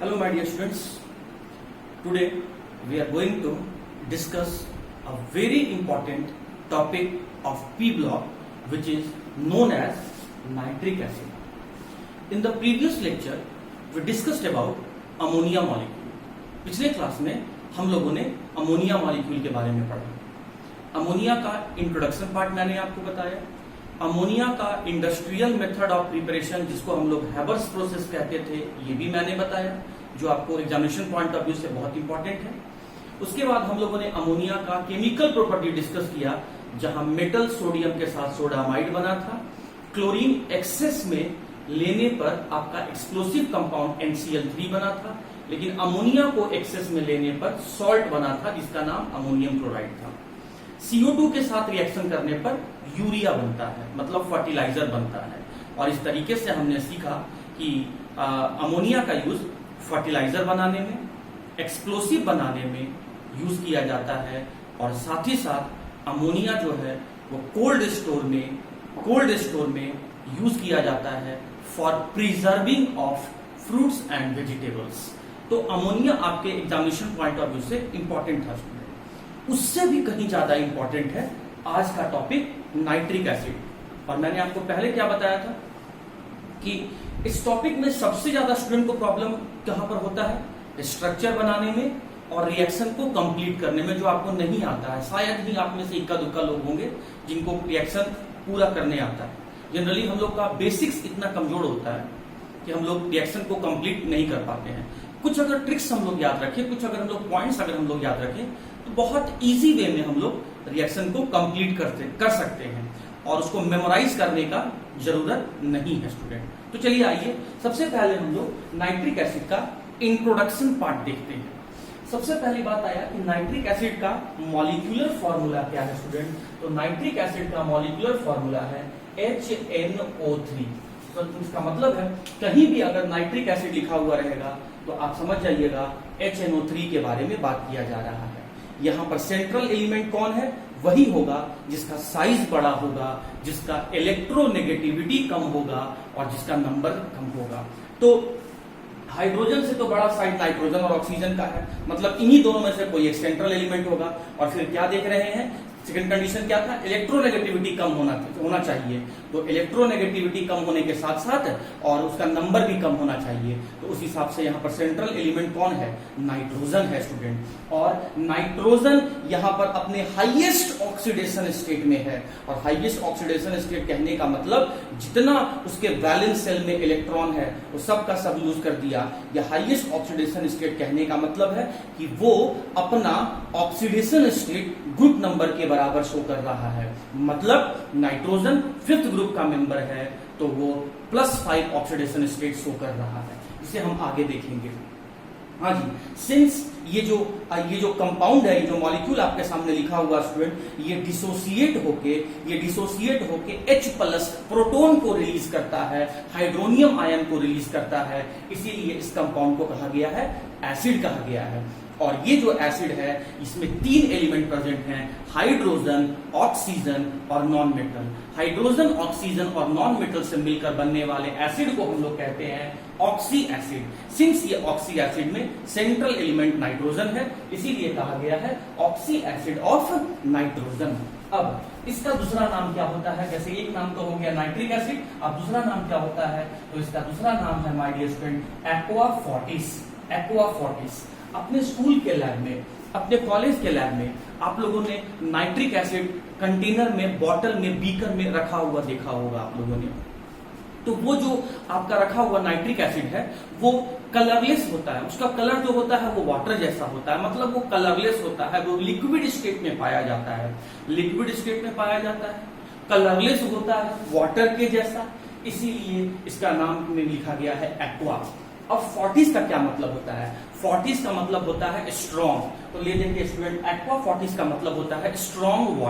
Hello my dear students, today we are going to discuss a very important topic of P block which is known as nitric acid. In the previous lecture we discussed about ammonia molecule. पिछले class में हम लोगों ने ammonia molecule के बारे में पढ़ा। Ammonia का इंट्रोडक्शन पार्ट मैंने आपको बताया। अमोनिया का इंडस्ट्रियल मेथड ऑफ प्रिपरेशन जिसको हम लोग हैबर्स प्रोसेस कहते थे ये भी मैंने बताया, जो आपको एग्जामिनेशन पॉइंट ऑफ व्यू से बहुत इंपॉर्टेंट है। उसके बाद हम लोगों ने अमोनिया का केमिकल प्रॉपर्टी डिस्कस किया, जहां मेटल सोडियम के साथ सोडामाइड बना था। क्लोरीन एक्सेस में लेने पर आपका एक्सप्लोसिव कंपाउंड NCl3 बना था, लेकिन अमोनिया को एक्सेस में लेने पर सॉल्ट बना था जिसका नाम अमोनियम क्लोराइड था। CO2 के साथ रिएक्शन करने पर यूरिया बनता है, मतलब फर्टिलाइजर बनता है। और इस तरीके से हमने सीखा कि अमोनिया का यूज फर्टिलाइजर बनाने में, एक्सप्लोसिव बनाने में यूज किया जाता है, और साथ ही साथ अमोनिया जो है वो कोल्ड स्टोर में यूज किया जाता है for preserving of fruits and vegetables. तो अमोनिया आपके एग्जामिनेशन पॉइंट ऑफ व्यू से इंपॉर्टेंट था स्टूडेंट। उससे भी कहीं ज्यादा इंपॉर्टेंट है आज का टॉपिक नाइट्रिक एसिड। और मैंने आपको पहले क्या बताया था कि इस टॉपिक में सबसे ज्यादा स्टूडेंट को प्रॉब्लम कहां पर होता है, स्ट्रक्चर बनाने में और रिएक्शन को कंप्लीट करने में, जो आपको नहीं आता है। शायद ही आप में से इक्का दुक्का लोग होंगे जिनको रिएक्शन पूरा करने आता है। जनरली हम लोग का बेसिक्स इतना कमजोर होता है कि हम लोग रिएक्शन को कंप्लीट नहीं कर पाते हैं। कुछ अगर ट्रिक्स हम लोग याद रखें, कुछ अगर हम लोग पॉइंट्स अगर हम लोग याद रखें, तो बहुत इजी वे में हम लोग रिएक्शन को कंप्लीट कर सकते हैं और उसको मेमोराइज करने का जरूरत नहीं है स्टूडेंट। तो चलिए आइए सबसे पहले हम लोग नाइट्रिक एसिड का इंट्रोडक्शन पार्ट देखते हैं। सबसे पहली बात आया कि नाइट्रिक एसिड का मॉलिक्यूलर फॉर्मूला क्या है स्टूडेंट। तो नाइट्रिक एसिड का मॉलिक्यूलर फॉर्मूला है HNO3। तो इसका मतलब है कहीं भी अगर नाइट्रिक एसिड लिखा हुआ रहेगा तो आप समझ जाइएगा HNO3 के बारे में बात किया जा रहा है। यहाँ पर सेंट्रल एलिमेंट कौन है, वही होगा जिसका साइज बड़ा होगा, जिसका इलेक्ट्रोनेगेटिविटी कम होगा और जिसका नंबर कम होगा। तो हाइड्रोजन से तो बड़ा साइज नाइट्रोजन और ऑक्सीजन का है, मतलब इन्हीं दोनों में से कोई एक सेंट्रल एलिमेंट होगा। और फिर क्या देख रहे हैं, सेकंड कंडीशन क्या था, इलेक्ट्रोनेगेटिविटी कम होना चाहिए। तो इलेक्ट्रोनेगेटिविटी कम होने के साथ साथ और उसका नंबर भी कम होना चाहिए। तो उस हिसाब से यहाँ पर सेंट्रल एलिमेंट कौन है, नाइट्रोजन है स्टूडेंट। और नाइट्रोजन यहाँ पर अपने हाईएस्ट ऑक्सीडेशन स्टेट में है। और हाईएस्ट ऑक्सीडेशन स्टेट कहने का मतलब जितना उसके वैलेंस सेल में इलेक्ट्रॉन है वो सब का सब यूज कर दिया। या हाईएस्ट ऑक्सीडेशन स्टेट कहने का मतलब है कि वो अपना ऑक्सीडेशन स्टेट ग्रुप नंबर के बराबर शो कर रहा है। मतलब नाइट्रोजन 5th ग्रुप का मेंबर है तो वो +5 ऑक्सीडेशन स्टेट शो कर रहा है। इसे हम आगे देखेंगे। हाँ जी, सिंस ये जो कंपाउंड है, ये जो मॉलिक्यूल आपके सामने लिखा हुआ स्टूडेंट, ये डिसोसिएट होके H+ प्रोटॉन को रिलीज करता है, हाइड्रोनियम आयन को रिलीज करता है, इसीलिए इस कंपाउंड को कहा गया है एसिड कहा गया है। और ये जो एसिड है इसमें 3 एलिमेंट प्रेजेंट हैं, हाइड्रोजन, ऑक्सीजन और नॉन मेटल। हाइड्रोजन, ऑक्सीजन और नॉन मेटल से मिलकर बनने वाले एसिड को हम लोग कहते हैं ऑक्सी एसिड। सिंस ये ऑक्सी एसिड में सेंट्रल एलिमेंट नाइट्रोजन है, इसीलिए कहा गया है ऑक्सी एसिड ऑफ नाइट्रोजन। अब इसका दूसरा नाम क्या होता है, जैसे एक नाम तो हो गया नाइट्रिक एसिड, अब दूसरा नाम क्या होता है, तो इसका दूसरा नाम है my dear student aqua fortis. अपने स्कूल के लैब में, अपने कॉलेज के लैब में आप लोगों ने नाइट्रिक एसिड कंटेनर में, बॉटल में, बीकर में रखा हुआ देखा होगा आप लोगों ने। तो वो जो आपका रखा हुआ नाइट्रिक एसिड है वो कलरलेस होता है, उसका कलर जो होता है वो वाटर जैसा होता है, मतलब वो कलरलेस होता है, वो लिक्विड स्टेट में पाया जाता है, कलरलेस होता है, वाटर के जैसा, इसीलिए इसका नाम में लिखा गया है एक्वा। अब फोर्टिस का क्या मतलब होता है, फोर्टिस का मतलब होता है स्ट्रॉन्ग। तो ले देखिए स्टूडेंट, एक्वा फोर्टिस का मतलब होता है स्ट्रॉन्ग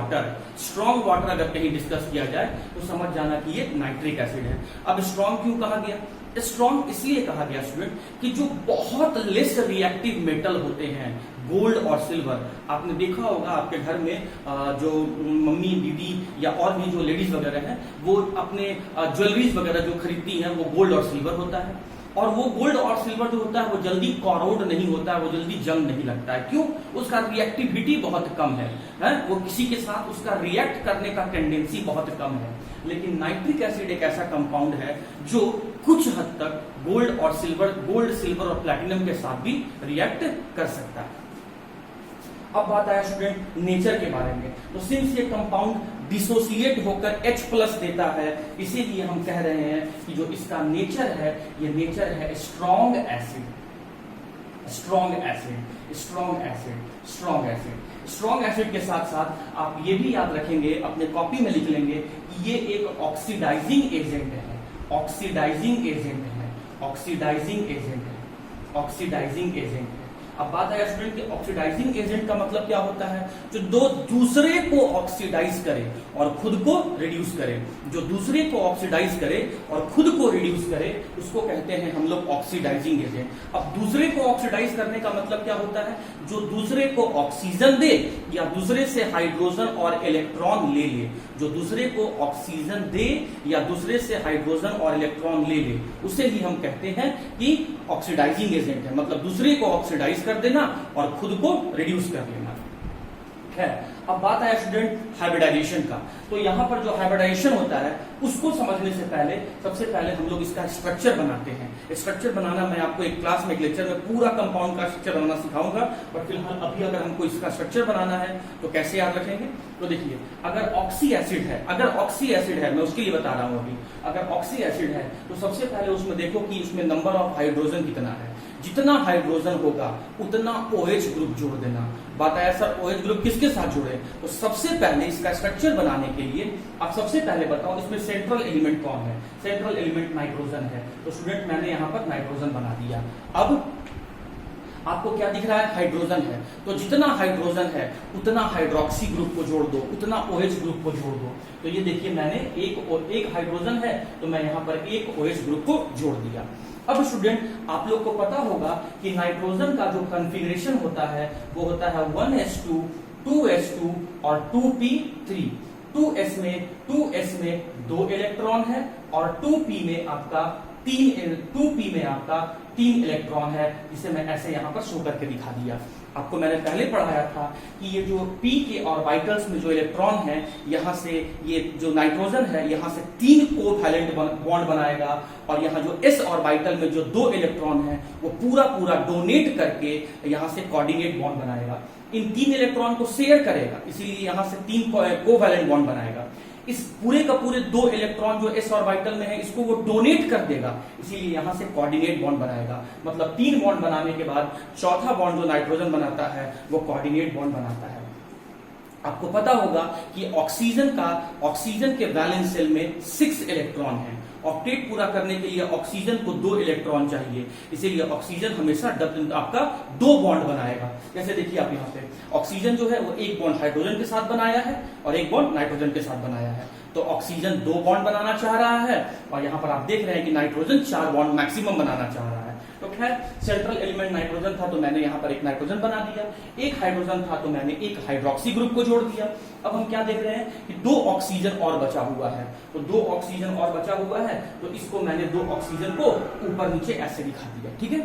वाटर। अगर कहीं डिस्कस किया जाए तो समझ जाना कि ये नाइट्रिक एसिड है। अब स्ट्रॉन्ग क्यों कहा गया, स्ट्रॉन्ग इसलिए कहा गया स्टूडेंट कि जो बहुत लेस रिएक्टिव मेटल होते हैं, गोल्ड और सिल्वर, आपने देखा होगा आपके घर में जो मम्मी दीदी या और भी जो लेडीज वगैरह हैं वो अपने ज्वेलरीज वगैरह जो खरीदती हैं वो गोल्ड और सिल्वर होता है। और वो गोल्ड और सिल्वर जो होता है वो जल्दी कॉरोड नहीं होता है, वो जल्दी जंग नहीं लगता है। क्यों? उसका रिएक्टिविटी बहुत कम है, वो किसी के साथ उसका रिएक्ट करने का टेंडेंसी बहुत कम है। लेकिन नाइट्रिक एसिड एक ऐसा कंपाउंड है जो कुछ हद तक गोल्ड, सिल्वर और प्लैटिनम के साथ भी रिएक्ट कर सकता है। अब बात आया स्टूडेंट नेचर के बारे में। तो सिंस ये कंपाउंड डिसोसिएट होकर H+ देता है, इसीलिए हम कह रहे हैं कि जो इसका नेचर है, ये नेचर है स्ट्रॉन्ग एसिड। स्ट्रॉन्ग एसिड के साथ साथ आप ये भी याद रखेंगे, अपने कॉपी में लिख लेंगे कि ये एक ऑक्सीडाइजिंग एजेंट है। अब बात है स्टूडेंट कि ऑक्सीडाइजिंग एजेंट का मतलब क्या होता है? जो दो दूसरे को ऑक्सीडाइज करे और खुद को रिड्यूस करे। जो दूसरे को ऑक्सीडाइज करे और खुद को रिड्यूस करे उसको कहते हैं हम लोग ऑक्सीडाइजिंग एजेंट। अब दूसरे को ऑक्सीडाइज करने का मतलब क्या होता है? जो दूसरे को ऑक्सीजन दे या दूसरे से हाइड्रोजन और इलेक्ट्रॉन ले ले। जो दूसरे को ऑक्सीजन दे या दूसरे से हाइड्रोजन और इलेक्ट्रॉन ले ले, उसे ही हम कहते हैं कि ऑक्सीडाइजिंग एजेंट है। मतलब दूसरे को ऑक्सीडाइज कर देना और खुद को रिड्यूस कर लेना। खैर, अब बात आया स्टूडेंट हाइब्रिडाइजेशन का। तो यहां पर जो हाइब्रिडाइजेशन होता है उसको समझने से पहले सबसे पहले हम लोग इसका स्ट्रक्चर बनाते हैं। स्ट्रक्चर बनाना मैं आपको एक क्लास में, एक लेक्चर में पूरा कंपाउंड का स्ट्रक्चर बनाना सिखाऊंगा, बट फिलहाल अभी अगर हमको इसका स्ट्रक्चर बनाना है तो कैसे याद रखेंगे? तो देखिए, अगर ऑक्सी एसिड है, मैं उसके लिए बता रहा हूं अभी। अगर ऑक्सी एसिड है तो सबसे पहले उसमें देखो कि उसमें नंबर ऑफ हाइड्रोजन कितना है। जितना हाइड्रोजन होगा उतना OH ग्रुप जोड़ देना। बात आया सर OH ग्रुप किसके साथ जोड़े? तो सबसे पहले इसका स्ट्रक्चर बनाने के लिए आप सबसे पहले बताओ इसमें सेंट्रल एलिमेंट कौन है? सेंट्रल एलिमेंट नाइट्रोजन है। तो स्टूडेंट मैंने यहां पर नाइट्रोजन बना दिया। अब आपको क्या दिख रहा है? हाइड्रोजन है। तो जितना हाइड्रोजन है उतना हाइड्रोक्सी ग्रुप को जोड़ दो, उतना OH ग्रुप को जोड़ दो। तो ये देखिए, मैंने एक हाइड्रोजन है तो मैं यहां पर एक OH ग्रुप को जोड़ दिया। अब स्टूडेंट आप लोग को पता होगा कि नाइट्रोजन का जो कॉन्फ़िगरेशन होता है वो होता है 1s2, 2s2 और 2p3। 2s में 2 इलेक्ट्रॉन है और 2p में आपका 3 इलेक्ट्रॉन है, जिसे मैं ऐसे यहां पर शो करके दिखा दिया। आपको मैंने पहले पढ़ाया था कि ये जो p के ऑर्बिटल्स में जो इलेक्ट्रॉन है, यहां से ये जो नाइट्रोजन है यहां से 3 कोवैलेंट बॉन्ड बनाएगा और यहाँ जो s ऑर्बिटल में जो 2 इलेक्ट्रॉन है वो पूरा डोनेट करके यहां से कोऑर्डिनेट बॉन्ड बनाएगा। इन 3 इलेक्ट्रॉन को शेयर करेगा, इसीलिए यहां से 3 कोवैलेंट बॉन्ड बनाएगा। इस पूरे का पूरे 2 इलेक्ट्रॉन जो s ऑर्बिटल में है इसको वो डोनेट कर देगा, इसीलिए यहां से कोऑर्डिनेट बॉन्ड बनाएगा। मतलब 3 बॉन्ड बनाने के बाद चौथा बॉन्ड जो नाइट्रोजन बनाता है वो कोऑर्डिनेट बॉन्ड बनाता है। आपको पता होगा कि ऑक्सीजन के वैलेंस शेल में 6 इलेक्ट्रॉन है। ऑक्टेट पूरा करने के लिए ऑक्सीजन को 2 इलेक्ट्रॉन चाहिए, इसीलिए ऑक्सीजन हमेशा आपका 2 बॉन्ड बनाएगा। जैसे देखिए आप यहाँ पे ऑक्सीजन जो है वो एक बॉन्ड हाइड्रोजन के साथ बनाया है और एक बॉन्ड नाइट्रोजन के साथ बनाया है। तो ऑक्सीजन 2 बॉन्ड बनाना चाह रहा है और यहाँ पर आप देख रहे हैं कि नाइट्रोजन 4 बॉन्ड मैक्सिमम बनाना चाह रहा है। तो खैर, सेंट्रल एलिमेंट नाइट्रोजन था तो मैंने यहाँ पर एक नाइट्रोजन बना दिया। एक हाइड्रोजन था तो मैंने एक हाइड्रोक्सी ग्रुप को जोड़ दिया। अब हम क्या देख रहे हैं कि 2 ऑक्सीजन और बचा हुआ है। तो 2 ऑक्सीजन और बचा हुआ है तो इसको मैंने 2 ऑक्सीजन को ऊपर नीचे ऐसे दिखा दिया। ठीक है,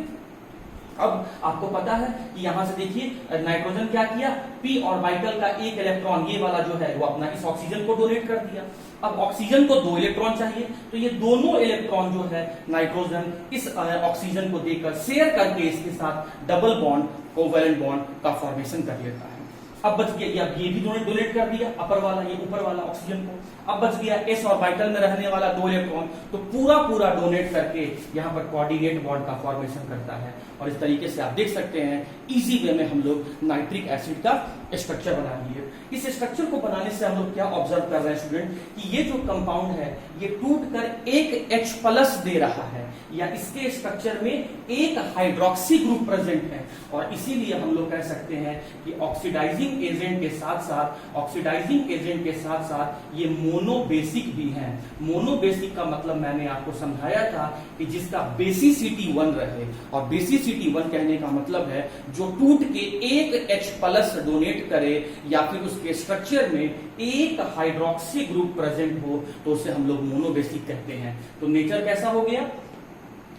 अब आपको पता है कि यहां से देखिए नाइट्रोजन क्या किया, p ऑर्बिटल का एक इलेक्ट्रॉन ये वाला जो है वो अपना इस ऑक्सीजन को डोनेट कर दिया। अब ऑक्सीजन को 2 इलेक्ट्रॉन चाहिए तो ये दोनों इलेक्ट्रॉन जो है नाइट्रोजन इस ऑक्सीजन को देकर शेयर करके इसके साथ डबल बॉन्ड कोवैलेंट बॉन्ड का फॉर्मेशन कर लेता है। अब बच गया ये भी डोनेट कर दिया अपर वाला, ये ऊपर वाला ऑक्सीजन को। अब बच गया s ऑर्बिटल में रहने वाला 2 इलेक्ट्रॉन, तो पूरा डोनेट करके यहाँ पर कोऑर्डिनेट बॉन्ड का फॉर्मेशन करता है। और इस तरीके से आप देख सकते हैं इजी वे में हम लोग नाइट्रिक एसिड का स्ट्रक्चर बना लिए। इस स्ट्रक्चर को बनाने से हम लोग क्या ऑब्जर्व कर रहे हैं स्टूडेंट कि ये जो कंपाउंड है ये टूटकर एक H+ दे रहा है, या इसके स्ट्रक्चर में एक हाइड्रोक्सी ग्रुप प्रेजेंट है। और इसीलिए हम लोग कह सकते हैं कि ऑक्सीडाइजिंग एजेंट के साथ साथ ये मोनोबेसिक भी हैं। मोनोबेसिक का मतलब मैंने आपको समझाया था कि जिसका बेसिसिटी 1 रहे, और बेसिसिटी 1 कहने का मतलब है जो टूट के एक H+ डोनेट करे या फिर उसके स्ट्रक्चर में एक हाइड्रोक्सी ग्रुप प्रेजेंट हो तो उसे हम लोग मोनोबेसिक कहते हैं। तो नेचर कैसा हो गया?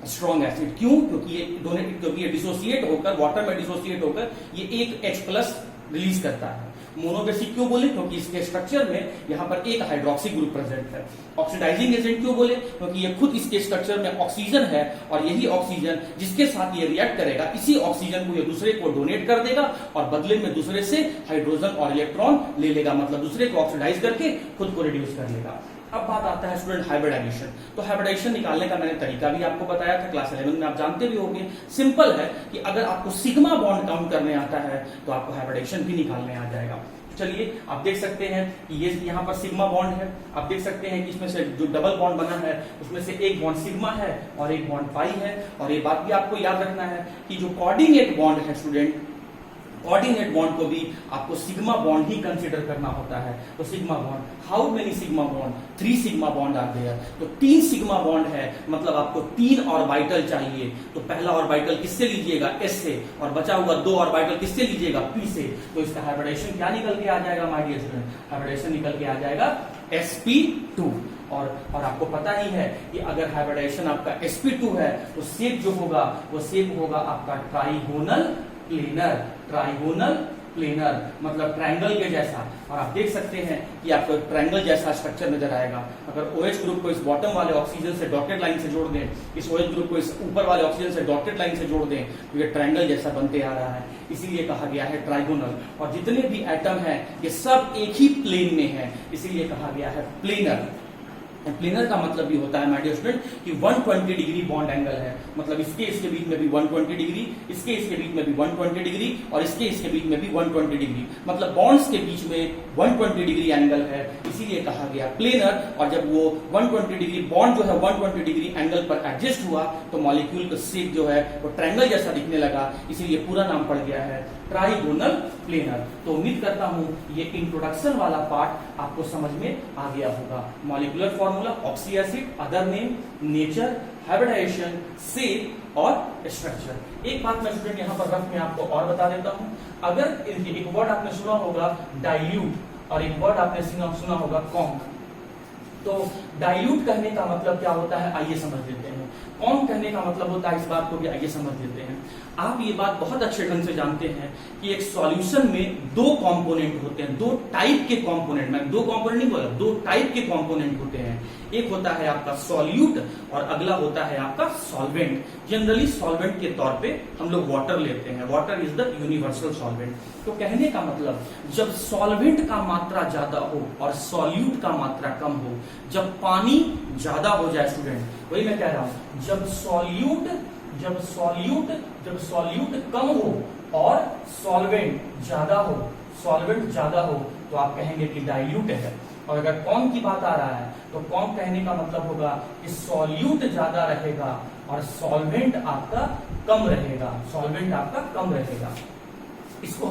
Strong acid. क्यों? क्योंकि ये डिसोसिएट होकर, वाटर में डिसोसिएट होकर ये एक H+ रिलीज करता है। मोनोबेसिक क्यों बोले? क्योंकि इसके स्ट्रक्चर में यहाँ पर एक हाइड्रोक्सी ग्रुप प्रेजेंट है। ऑक्सीडाइजिंग एजेंट क्यों बोले? क्योंकि ये खुद इसके स्ट्रक्चर में ऑक्सीजन है और यही ऑक्सीजन जिसके साथ ये रिएक्ट करेगा, इसी ऑक्सीजन को ये दूसरे को डोनेट कर देगा और बदले में दूसरे से हाइड्रोजन और इलेक्ट्रॉन ले लेगा, मतलब दूसरे को ऑक्सीडाइज करके खुद को रिड्यूस कर लेगा। अब बात आता है स्टूडेंट हाइब्रिडाइजेशन। तो हाइब्रिडाइजेशन निकालने का मैंने तरीका भी आपको बताया था, क्लास 11 में आप जानते भी होंगे। सिंपल है कि अगर आपको सिग्मा बॉन्ड काउंट करने आता है तो आपको हाइब्रिडाइजेशन भी निकालने आ जाएगा। चलिए आप देख सकते हैं कि ये यहाँ पर सिग्मा बॉन्ड है। आप देख सकते हैं कि इसमें से जो डबल बॉन्ड बना है उसमें से एक बॉन्ड सिग्मा है और एक बॉन्ड पाई है। और ये बात भी आपको याद रखना है कि जो कोऑर्डिनेट बॉन्ड है स्टूडेंट, कोऑर्डिनेट बॉन्ड को भी आपको सिग्मा बॉन्ड ही कंसीडर करना होता है। तो sigma bond, how many sigma bond? 3 sigma bond are there. तो 3 सिग्मा बॉन्ड है, मतलब आपको 3 ऑर्बिटल चाहिए। तो पहला ऑर्बिटल किससे लीजिएगा? S से, और बचा हुआ 2 ऑर्बिटल किससे लीजिएगा? P से। तो इसका हाइब्रिडाइजेशन क्या निकल के आ जाएगा माय डियर स्टूडेंट? हाइब्रिडाइजेशन निकल के आ जाएगा sp2। और आपको पता ही है कि अगर हाइब्रिडाइजेशन आपका sp2 है तो शेप जो होगा वो शेप होगा आपका ट्राइगोनल प्लेनर। ट्राइगोनल प्लेनर मतलब ट्रायंगल के जैसा। और आप देख सकते हैं कि आपको ट्रायंगल जैसा स्ट्रक्चर नजर आएगा। अगर OH ग्रुप को इस बॉटम वाले ऑक्सीजन से डॉटेड लाइन से जोड़ दें, इस OH ग्रुप को इस ऊपर वाले ऑक्सीजन से डॉटेड लाइन से जोड़ दें, तो ये ट्रायंगल जैसा बनते आ रहा है, इसीलिए कहा गया है ट्राइगोनल। और जितने भी एटम हैं ये सब एक ही प्लेन में है, इसीलिए कहा गया है प्लेनर। प्लेनर का मतलब भी होता है माय डियर स्टूडेंट कि 120 डिग्री बॉन्ड एंगल है, मतलब इसके बीच में भी 120 डिग्री, इसके बीच में भी 120 डिग्री और इसके बीच में भी 120 डिग्री, मतलब बॉन्ड्स के बीच में 120 डिग्री एंगल है, इसीलिए कहा गया प्लेनर। और जब वो 120 डिग्री बॉन्ड जो है 120 डिग्री एंगल पर एडजस्ट हुआ तो मॉलिक्यूल का शेप जो है वो ट्रायंगल जैसा दिखने लगा, इसीलिए पूरा नाम पड़ गया है ट्राइगोनल प्लेनर। तो उम्मीद करता हूं ये इंट्रोडक्शन वाला पार्ट आपको समझ में आ गया होगा। Molecular formula, oxy acid, other name, nature, hybridization, shape और स्ट्रक्चर। एक बात मैं स्टूडेंट यहाँ पर रफ में आपको और बता देता हूं। अगर एक वर्ड आपने सुना होगा डाइल्यूट और एक वर्ड आपने सुना होगा कॉन्क। तो डाइल्यूट कहने का मतलब क्या होता है आइए समझ लेते हैं। कॉन्क कहने का मतलब होता है, इस बात को भी आइए समझ लेते हैं। आप ये बात बहुत अच्छे ढंग से जानते हैं कि एक सॉल्यूशन में 2 कंपोनेंट होते हैं, 2 टाइप के कंपोनेंट। मैं 2 कंपोनेंट नहीं बोला, 2 टाइप के कंपोनेंट होते हैं। एक होता है आपका सॉल्यूट और अगला होता है आपका सॉल्वेंट। जनरली सॉल्वेंट के तौर पे हम लोग वाटर लेते हैं, water is the universal solvent. तो कहने का मतलब जब सॉल्वेंट का मात्रा ज्यादा हो और सॉल्यूट का मात्रा कम हो, जब पानी ज्यादा हो जाए स्टूडेंट, वही मैं कह रहा हूं, जब सॉल्यूट कम हो और सॉल्वेंट ज्यादा हो, तो आप कहेंगे कि डाइल्यूट है। और अगर कॉन्क की बात आ रहा है तो कॉन्क कहने का मतलब होगा कि सॉल्यूट ज्यादा रहेगा और सॉल्वेंट आपका कम रहेगा। इसको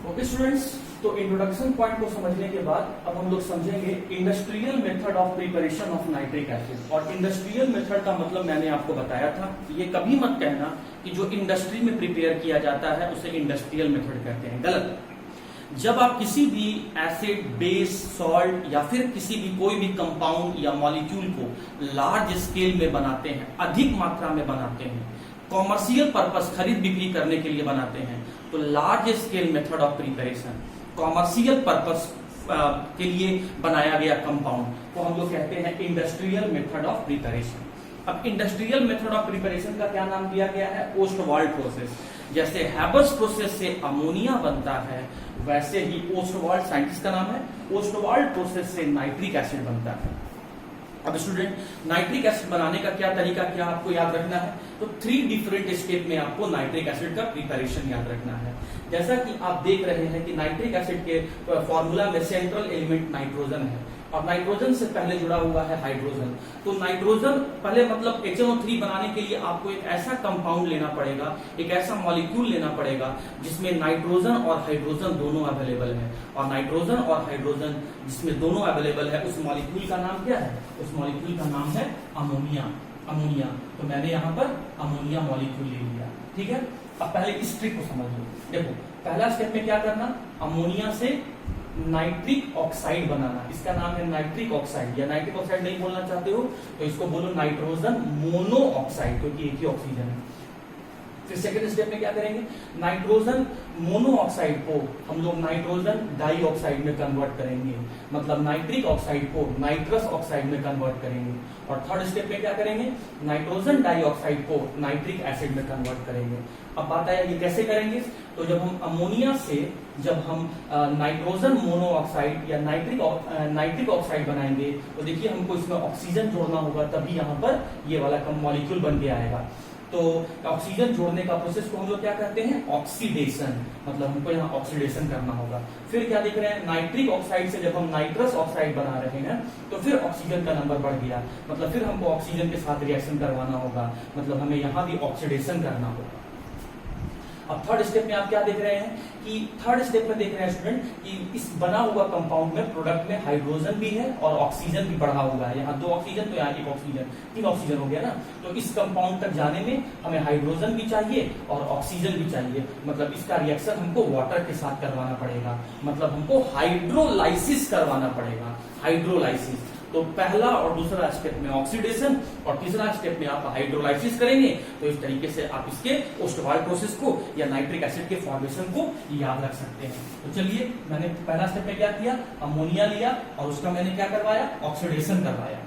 ओके स्टूडेंट्स, तो इंट्रोडक्शन पॉइंट को समझने के बाद अब हम लोग समझेंगे industrial method of preparation of nitric acid. और इंडस्ट्रियल मेथड का मतलब मैंने आपको बताया था, ये कभी मत कहना कि जो इंडस्ट्री में प्रिपेयर किया जाता है उसे इंडस्ट्रियल मेथड कहते हैं, गलत। जब आप किसी भी एसिड, बेस, सॉल्ट या फिर किसी भी कोई भी कंपाउंड या मॉलिक्यूल को लार्ज स्केल में बनाते हैं, अधिक मात्रा में बनाते हैं, कॉमर्शियल पर्पस खरीद बिक्री करने के लिए बनाते हैं, तो large scale method of preparation, commercial purpose के लिए बनाया गया कंपाउंड को हम लोग कहते हैं इंडस्ट्रियल मेथड ऑफ प्रिपरेशन। अब इंडस्ट्रियल मेथड ऑफ प्रिपरेशन का क्या नाम दिया गया है? Ostwald process. जैसे हैबर्स प्रोसेस से अमोनिया बनता है, वैसे ही ओस्टवाल्ड साइंटिस्ट का नाम है, ओस्टवाल्ड प्रोसेस से नाइट्रिक एसिड बनता है। अब स्टूडेंट, नाइट्रिक एसिड बनाने का क्या तरीका, क्या आपको याद रखना है? तो 3 डिफरेंट स्टेप में आपको नाइट्रिक एसिड का प्रिपरेशन याद रखना है। जैसा कि आप देख रहे हैं कि नाइट्रिक एसिड के फॉर्मूला में सेंट्रल एलिमेंट नाइट्रोजन है और नाइट्रोजन से पहले जुड़ा हुआ है हाइड्रोजन। तो नाइट्रोजन पहले मतलब HNO3 बनाने के लिए आपको एक ऐसा कंपाउंड लेना पड़ेगा, एक ऐसा मॉलिक्यूल लेना पड़ेगा जिसमें नाइट्रोजन और हाइड्रोजन दोनों अवेलेबल है। और नाइट्रोजन और हाइड्रोजन जिसमें दोनों अवेलेबल है, उस मॉलिक्यूल का नाम क्या है? उस मॉलिक्यूल का नाम है अमोनिया। तो मैंने यहाँ पर अमोनिया मॉलिक्यूल ले लिया, ठीक है। अब पहले इस ट्रिक को समझ लो। देखो, पहला स्टेप में क्या करना, अमोनिया से नाइट्रिक ऑक्साइड बनाना। इसका नाम है नाइट्रिक ऑक्साइड, या नाइट्रिक ऑक्साइड नहीं बोलना चाहते हो तो इसको बोलो नाइट्रोजन मोनो ऑक्साइड, क्योंकि एक ही ऑक्सीजन है। फिर सेकंड स्टेप में क्या करेंगे, नाइट्रोजन मोनो ऑक्साइड को हम लोग नाइट्रोजन डाई ऑक्साइड में कन्वर्ट करेंगे, मतलब नाइट्रिक ऑक्साइड को नाइट्रस ऑक्साइड में कन्वर्ट करेंगे। और थर्ड स्टेप में क्या करेंगे, नाइट्रोजन डाई ऑक्साइड को नाइट्रिक एसिड में कन्वर्ट करेंगे। अब बात आया ये कैसे करेंगे, तो जब हम अमोनिया से जब हम नाइट्रोजन मोनो ऑक्साइड या नाइट्रिक ऑक्साइड बनाएंगे तो देखिए हमको इसमें ऑक्सीजन जोड़ना होगा, तभी यहाँ पर ये वाला मॉलिक्यूल बन के आएगा। तो ऑक्सीजन जोड़ने का प्रोसेस को हम लोग क्या कहते हैं, ऑक्सीडेशन, मतलब हमको यहाँ ऑक्सीडेशन करना होगा। फिर क्या देख रहे हैं, नाइट्रिक ऑक्साइड से जब हम नाइट्रस ऑक्साइड बना रहे हैं तो फिर ऑक्सीजन का नंबर बढ़ गया, मतलब फिर हमको ऑक्सीजन के साथ रिएक्शन करवाना होगा, मतलब हमें यहाँ भी ऑक्सीडेशन करना होगा। अब थर्ड स्टेप में आप क्या देख रहे हैं कि थर्ड स्टेप में देख रहे हैं स्टूडेंट कि इस बना हुआ कंपाउंड में प्रोडक्ट में हाइड्रोजन भी है और ऑक्सीजन भी बढ़ा हुआ है। यहाँ 2 ऑक्सीजन तो यहाँ 1 ऑक्सीजन, 3 ऑक्सीजन हो गया ना। तो इस कंपाउंड तक जाने में हमें हाइड्रोजन भी चाहिए और ऑक्सीजन भी चाहिए, मतलब इसका रिएक्शन हमको वाटर के साथ करवाना पड़ेगा, मतलब हमको हाइड्रोलाइसिस करवाना पड़ेगा, हाइड्रोलाइसिस। तो पहला और दूसरा स्टेप में ऑक्सीडेशन और तीसरा स्टेप में आप हाइड्रोलाइसिस करेंगे। तो इस तरीके से आप इसके ओस्टवाल्ड प्रोसेस को या नाइट्रिक एसिड के फॉर्मेशन को याद रख सकते हैं। तो चलिए, मैंने पहला स्टेप में क्या किया, अमोनिया लिया और उसका मैंने क्या करवाया, ऑक्सीडेशन करवाया,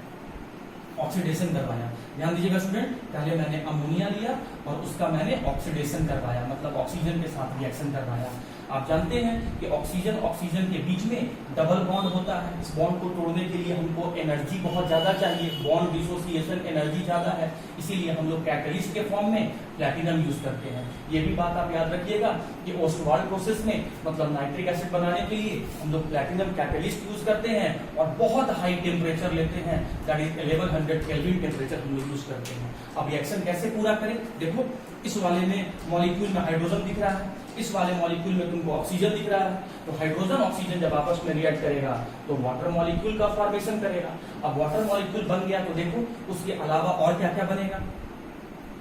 ऑक्सीडेशन करवाया। ध्यान दीजिएगा स्टूडेंट, पहले मैंने अमोनिया लिया और उसका मैंने ऑक्सीडेशन करवाया, मतलब ऑक्सीजन के साथ रिएक्शन करवाया। आप जानते हैं कि ऑक्सीजन ऑक्सीजन के बीच में डबल बॉन्ड होता है, इस बॉन्ड को तोड़ने के लिए हमको एनर्जी बहुत ज्यादा चाहिए, बॉन्ड डिसोसिएशन एनर्जी ज्यादा है, इसीलिए हम लोग कैटलिस्ट के फॉर्म में प्लैटिनम यूज करते हैं। ये भी बात आप याद रखिएगा कि ओस्टवाल्ड प्रोसेस में मतलब नाइट्रिक एसिड बनाने के लिए हम लोग प्लैटिनम कैटलिस्ट यूज करते हैं और बहुत हाई टेम्परेचर लेते हैं, दैट इज 1100 केल्विन टेम्परेचर हम लोग यूज करते हैं। अब रिएक्शन कैसे पूरा करें, देखो इस वाले में मॉलिक्यूल में हाइड्रोजन दिख रहा है, इस वाले मॉलिक्यूल में तुमको ऑक्सीजन दिख रहा है, तो हाइड्रोजन ऑक्सीजन जब आपस में रिएक्ट करेगा तो वाटर मॉलिक्यूल का फॉर्मेशन करेगा। अब वाटर मॉलिक्यूल बन गया तो देखो उसके अलावा और क्या क्या बनेगा,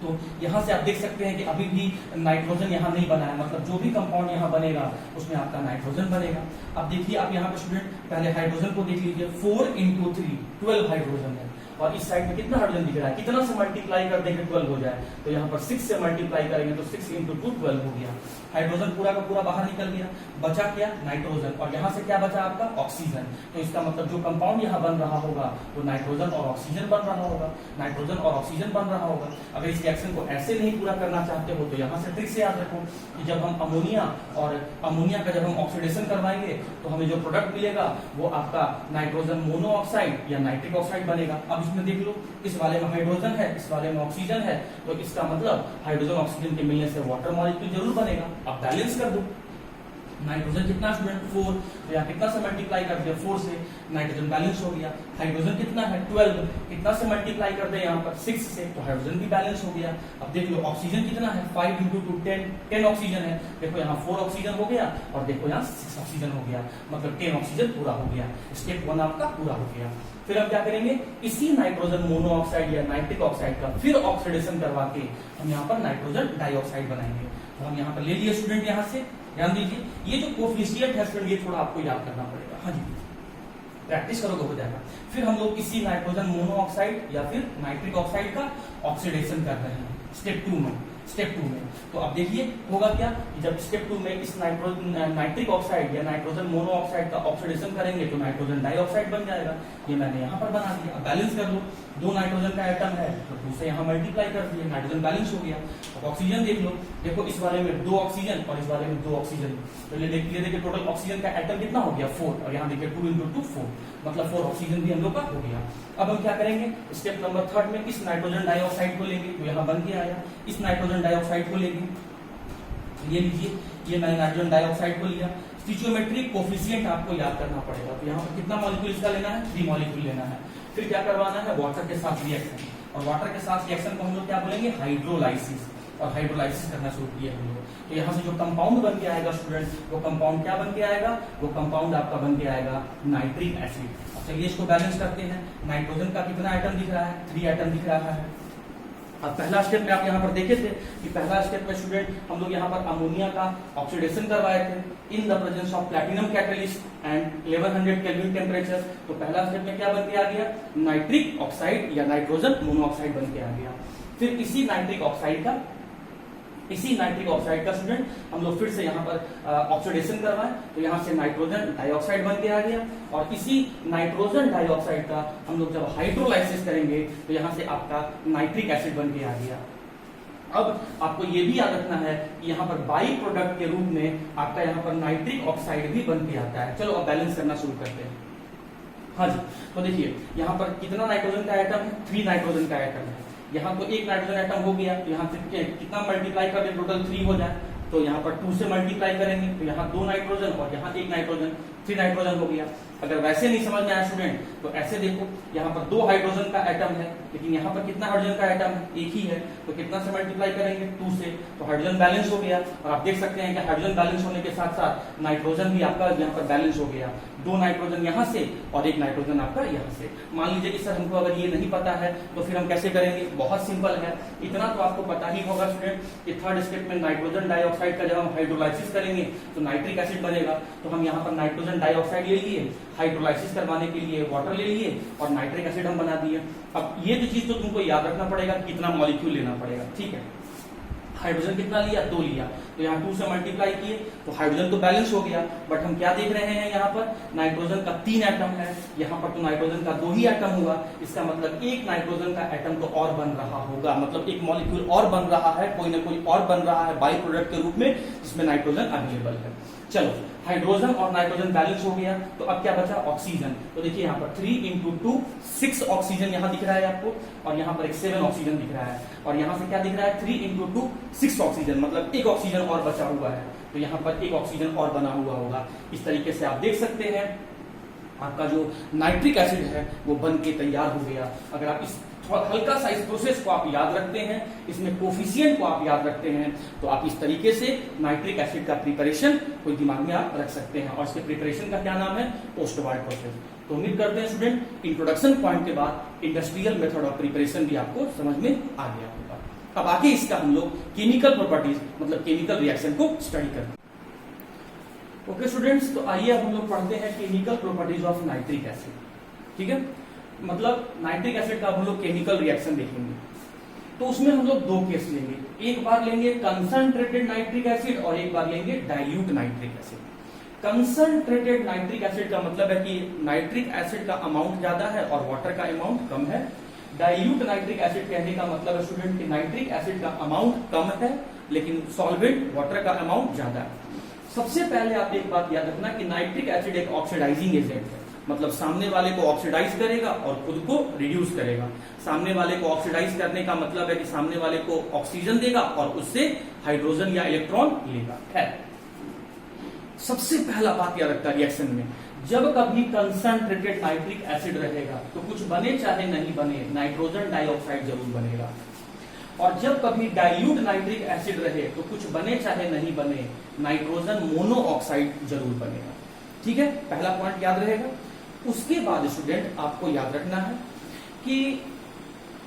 तो यहाँ से आप देख सकते हैं कि अभी भी नाइट्रोजन यहाँ नहीं बना है, मतलब जो भी कंपाउंड यहाँ बनेगा उसमें आपका नाइट्रोजन बनेगा। अब देखिए आप यहाँ पर स्टूडेंट पहले हाइड्रोजन को देख लीजिए, 4 × 3 12 हाइड्रोजन है, और इस साइड में कितना हाइड्रोजन दिख रहा है, कितना से मल्टीप्लाई कर देंगे 12 हो जाए, तो यहाँ पर 6 से मल्टीप्लाई करेंगे तो 6 × 2 12 हो गया। हाइड्रोजन पूरा का पूरा बाहर निकल गया, बचा क्या, नाइट्रोजन, और यहाँ से क्या बचा आपका, ऑक्सीजन। तो इसका मतलब जो कंपाउंड यहाँ बन रहा होगा वो नाइट्रोजन और ऑक्सीजन बन रहा होगा, नाइट्रोजन और ऑक्सीजन बन रहा होगा। अगर इस रिएक्शन को ऐसे नहीं पूरा करना चाहते हो तो यहाँ से ट्रिक से याद रखो कि जब हम अमोनिया का जब हम ऑक्सीडेशन करवाएंगे तो हमें जो प्रोडक्ट मिलेगा वो आपका नाइट्रोजन मोनो ऑक्साइड या नाइट्रिक ऑक्साइड बनेगा। अब इसमें देख लो, इस वाले में हाइड्रोजन है, इस वाले में ऑक्सीजन है, तो इसका मतलब हाइड्रोजन ऑक्सीजन के मिलने से वाटर मॉलिक्यूल जरूर बनेगा। अब बैलेंस कर दो, नाइट्रोजन कितना स्टूडेंट 4, तो यहाँ कितना से मल्टीप्लाई कर दिया 4 से, नाइट्रोजन बैलेंस हो गया। हाइड्रोजन कितना है 12, कितना से मल्टीप्लाई कर दे यहाँ पर 6 से, तो हाइड्रोजन भी बैलेंस हो गया। अब देख लो ऑक्सीजन कितना है 5 × 2 10 ऑक्सीजन है, देखो यहाँ 4 ऑक्सीजन हो गया और देखो यहाँ 6 ऑक्सीजन हो गया, मतलब 10 ऑक्सीजन पूरा हो गया। स्टेप 1 आपका पूरा हो गया। फिर हम क्या करेंगे, इसी नाइट्रोजन मोनोऑक्साइड या नाइट्रिक ऑक्साइड का फिर ऑक्सीडेशन करवा के हम यहाँ पर नाइट्रोजन डाइऑक्साइड बनाएंगे। तो हम यहाँ पर ले लिए स्टूडेंट, यहाँ से ध्यान दीजिए, ये जो कोफिशिएंट है स्टूडेंट ये थोड़ा आपको याद करना पड़ेगा, हाँ जी प्रैक्टिस करोगे हो जाएगा। फिर हम लोग इसी नाइट्रोजन मोनोऑक्साइड या फिर नाइट्रिक ऑक्साइड का ऑक्सीडेशन कर रहे हैं स्टेप 2 में। तो अब देखिए होगा क्या कि जब स्टेप 2 में इस नाइट्रिक ऑक्साइड या नाइट्रोजन मोनोऑक्साइड का ऑक्सीडेशन करेंगे तो नाइट्रोजन डाइऑक्साइड बन जाएगा। ये मैंने यहाँ पर बना दिया। अब बैलेंस कर लो, 2 नाइट्रोजन का एटम है तो 2 से यहाँ मल्टीप्लाई कर दिया, नाइट्रोजन बैलेंस हो गया। अब ऑक्सीजन देख लो, देखो इस वाले में 2 ऑक्सीजन और इस वाले में 2 ऑक्सीजन, तो ये देखिए टोटल ऑक्सीजन का एटम कितना हो गया 4, और यहाँ देखिए 2 × 2 4, मतलब 4 ऑक्सीजन भी हम लोग का हो गया। अब हम क्या करेंगे, स्टेप नंबर 3 में इस नाइट्रोजन डाइऑक्साइड को लेंगे, तो यहाँ बन के आया, इस नाइट्रोजन डाइऑक्साइड को लेंगे, ये लीजिए, ये मैंने नाइट्रोजन डाइऑक्साइड को लिया। स्टिचियोमेट्रिक कोफिशिएंट आपको याद करना पड़ेगा, तो यहाँ पर कितना मॉलिक्यूल इसका लेना है, 3 मॉलिक्यूल लेना है। फिर क्या करवाना है, वाटर के साथ रिएक्शन, और वाटर के साथ रिएक्शन को हम लोग क्या बोलेंगे, हाइड्रोलाइसिस, और हाइड्रोलाइसिस करना शुरू किया हम लोग। तो यहाँ से जो कंपाउंड बन के आएगा स्टूडेंट, वो कंपाउंड क्या बन के आएगा, वो कंपाउंड आपका बन के आएगा नाइट्रिक एसिड। चलिए इसको बैलेंस करते हैं। नाइट्रोजन का कितना एटम दिख रहा है, 3 एटम दिख रहा है, अब पहला स्टेप में आप यहाँ पर देखे थे कि पहला स्टेप में स्टूडेंट हम लोग यहाँ पर अमोनिया का ऑक्सीडेशन करवाए थे in the presence of platinum catalyst and 1100 kelvin temperature. तो पहला स्टेप में क्या बन के आ गया, नाइट्रिक ऑक्साइड या नाइट्रोजन मोनोऑक्साइड बन के आ गया। फिर इसी नाइट्रिक ऑक्साइड का स्टूडेंट हम लोग फिर से यहाँ पर ऑक्सीडेशन करवाएं, तो यहाँ से नाइट्रोजन डाइऑक्साइड बन के आ गया। और इसी नाइट्रोजन डाइऑक्साइड का हम लोग जब हाइड्रोलाइसिस करेंगे तो यहाँ से आपका नाइट्रिक एसिड बन के आ गया। अब आपको ये भी याद रखना है कि यहाँ पर बाई प्रोडक्ट के रूप में आपका यहाँ पर नाइट्रिक ऑक्साइड भी बन के आता है। चलो अब बैलेंस करना शुरू करते हैं। हाँ जी, तो देखिए यहाँ पर कितना नाइट्रोजन का आइटम है, 3 नाइट्रोजन का आइटम है। यहाँ तो एक नाइट्रोजन आइटम हो गया, तो यहाँ से कितना मल्टीप्लाई कर दे, टोटल 3 हो जाए, तो यहाँ पर 2 से मल्टीप्लाई करेंगे तो यहाँ 2 नाइट्रोजन और यहाँ 1 नाइट्रोजन, 3 नाइट्रोजन हो गया। अगर वैसे नहीं समझ में आया स्टूडेंट तो ऐसे देखो, यहाँ पर 2 हाइड्रोजन का एटम है, लेकिन यहाँ पर कितना हाइड्रोजन का एटम है, एक ही है, तो कितना से मल्टीप्लाई करेंगे, 2 से, तो हाइड्रोजन बैलेंस हो गया। और आप देख सकते हैं कि हाइड्रोजन बैलेंस होने के साथ साथ नाइट्रोजन भी आपका यहाँ पर बैलेंस हो गया, 2 नाइट्रोजन यहाँ से और 1 नाइट्रोजन आपका यहाँ से। मान लीजिए कि सर हमको अगर ये नहीं पता है तो फिर हम कैसे करेंगे, बहुत सिंपल है, इतना तो आपको पता ही होगा स्टूडेंट कि थर्ड स्टेप में नाइट्रोजन डाइऑक्साइड का जब हम हाइड्रोलाइसिस करेंगे तो नाइट्रिक एसिड बनेगा। तो हम यहाँ पर नाइट्रोजन डाइऑक्साइड ले लिए, हाइड्रोलाइसिस करवाने के लिए वाटर ले लिए और नाइट्रिक एसिड हम बना दिए। अब ये चीज तो तुमको याद रखना पड़ेगा कितना मॉलिक्यूल लेना पड़ेगा, ठीक है। हाइड्रोजन कितना लिया, 2 लिया, तो यहाँ 2 से मल्टीप्लाई किए तो हाइड्रोजन तो बैलेंस हो गया। बट हम क्या देख रहे हैं, यहाँ पर नाइट्रोजन का 3 एटम है, यहाँ पर तो नाइट्रोजन का 2 ही एटम होगा। इसका मतलब एक नाइट्रोजन का एटम तो और बन रहा होगा, मतलब एक मॉलिक्यूल और बन रहा है, कोई ना कोई और बन रहा है बाई प्रोडक्ट के रूप में जिसमें नाइट्रोजन अवेलेबल है। चलो हाइड्रोजन और नाइट्रोजन बैलेंस हो गया, तो अब क्या बचा, ऑक्सीजन। तो देखिए यहाँ पर 3 × 2 6 ऑक्सीजन यहाँ दिख रहा है आपको, और यहाँ पर एक 7 ऑक्सीजन दिख रहा है, और यहाँ से क्या दिख रहा है, 3 × 2 6 ऑक्सीजन, मतलब एक ऑक्सीजन और बचा हुआ है, तो यहाँ पर एक ऑक्सीजन और बना हुआ होगा। इस तरीके से आप देख सकते हैं आपका जो नाइट्रिक एसिड है वो बन के तैयार हो गया। अगर आप इस हल्का सा इस प्रोसेस को आप याद रखते हैं, इसमें कोफिशिएंट को आप याद रखते हैं, तो आप इस तरीके से नाइट्रिक एसिड का प्रिपरेशन कोई दिमाग में आप रख सकते हैं। और इसके प्रिपरेशन का क्या नाम है, पोस्टवार्ड प्रोसेस। तो उम्मीद करते हैं स्टूडेंट इंट्रोडक्शन पॉइंट के बाद इंडस्ट्रियल मेथड ऑफ प्रिपरेशन भी आपको समझ में आ गया होगा। अब आगे इसका हम लोग केमिकल प्रॉपर्टीज मतलब केमिकल रिएक्शन को स्टडी करते हैं। ओके स्टूडेंट्स, तो आइए अब हम लोग पढ़ते हैं chemical properties of nitric acid, ठीक है। मतलब नाइट्रिक एसिड का हम लोग केमिकल रिएक्शन देखेंगे, तो उसमें हम लोग 2 केस लेंगे, एक बार लेंगे कंसंट्रेटेड नाइट्रिक एसिड और एक बार लेंगे dilute nitric acid. Concentrated nitric acid का मतलब है कि नाइट्रिक एसिड का अमाउंट ज्यादा है और वाटर का अमाउंट कम है। डाइल्यूट नाइट्रिक एसिड कहने का मतलब है स्टूडेंट कि नाइट्रिक एसिड का अमाउंट कम है लेकिन सॉल्वेंट वाटर का अमाउंट ज्यादा है। सबसे पहले आप एक बात याद रखना कि नाइट्रिक एसिड एक ऑक्सीडाइजिंग एजेंट है, मतलब सामने वाले को ऑक्सीडाइज करेगा और खुद को रिड्यूस करेगा। सामने वाले को ऑक्सीडाइज करने का मतलब है कि सामने वाले को ऑक्सीजन देगा और उससे हाइड्रोजन या इलेक्ट्रॉन लेगा। है सबसे पहला बात याद रखता रिएक्शन में, जब कभी कंसंट्रेटेड नाइट्रिक एसिड रहेगा तो कुछ बने चाहे नहीं बने नाइट्रोजन डाइऑक्साइड जरूर बनेगा, और जब कभी डाइल्यूट नाइट्रिक एसिड रहे तो कुछ बने चाहे नहीं बने नाइट्रोजन मोनोऑक्साइड जरूर बनेगा। ठीक है, पहला पॉइंट याद रहेगा। उसके बाद स्टूडेंट आपको याद रखना है कि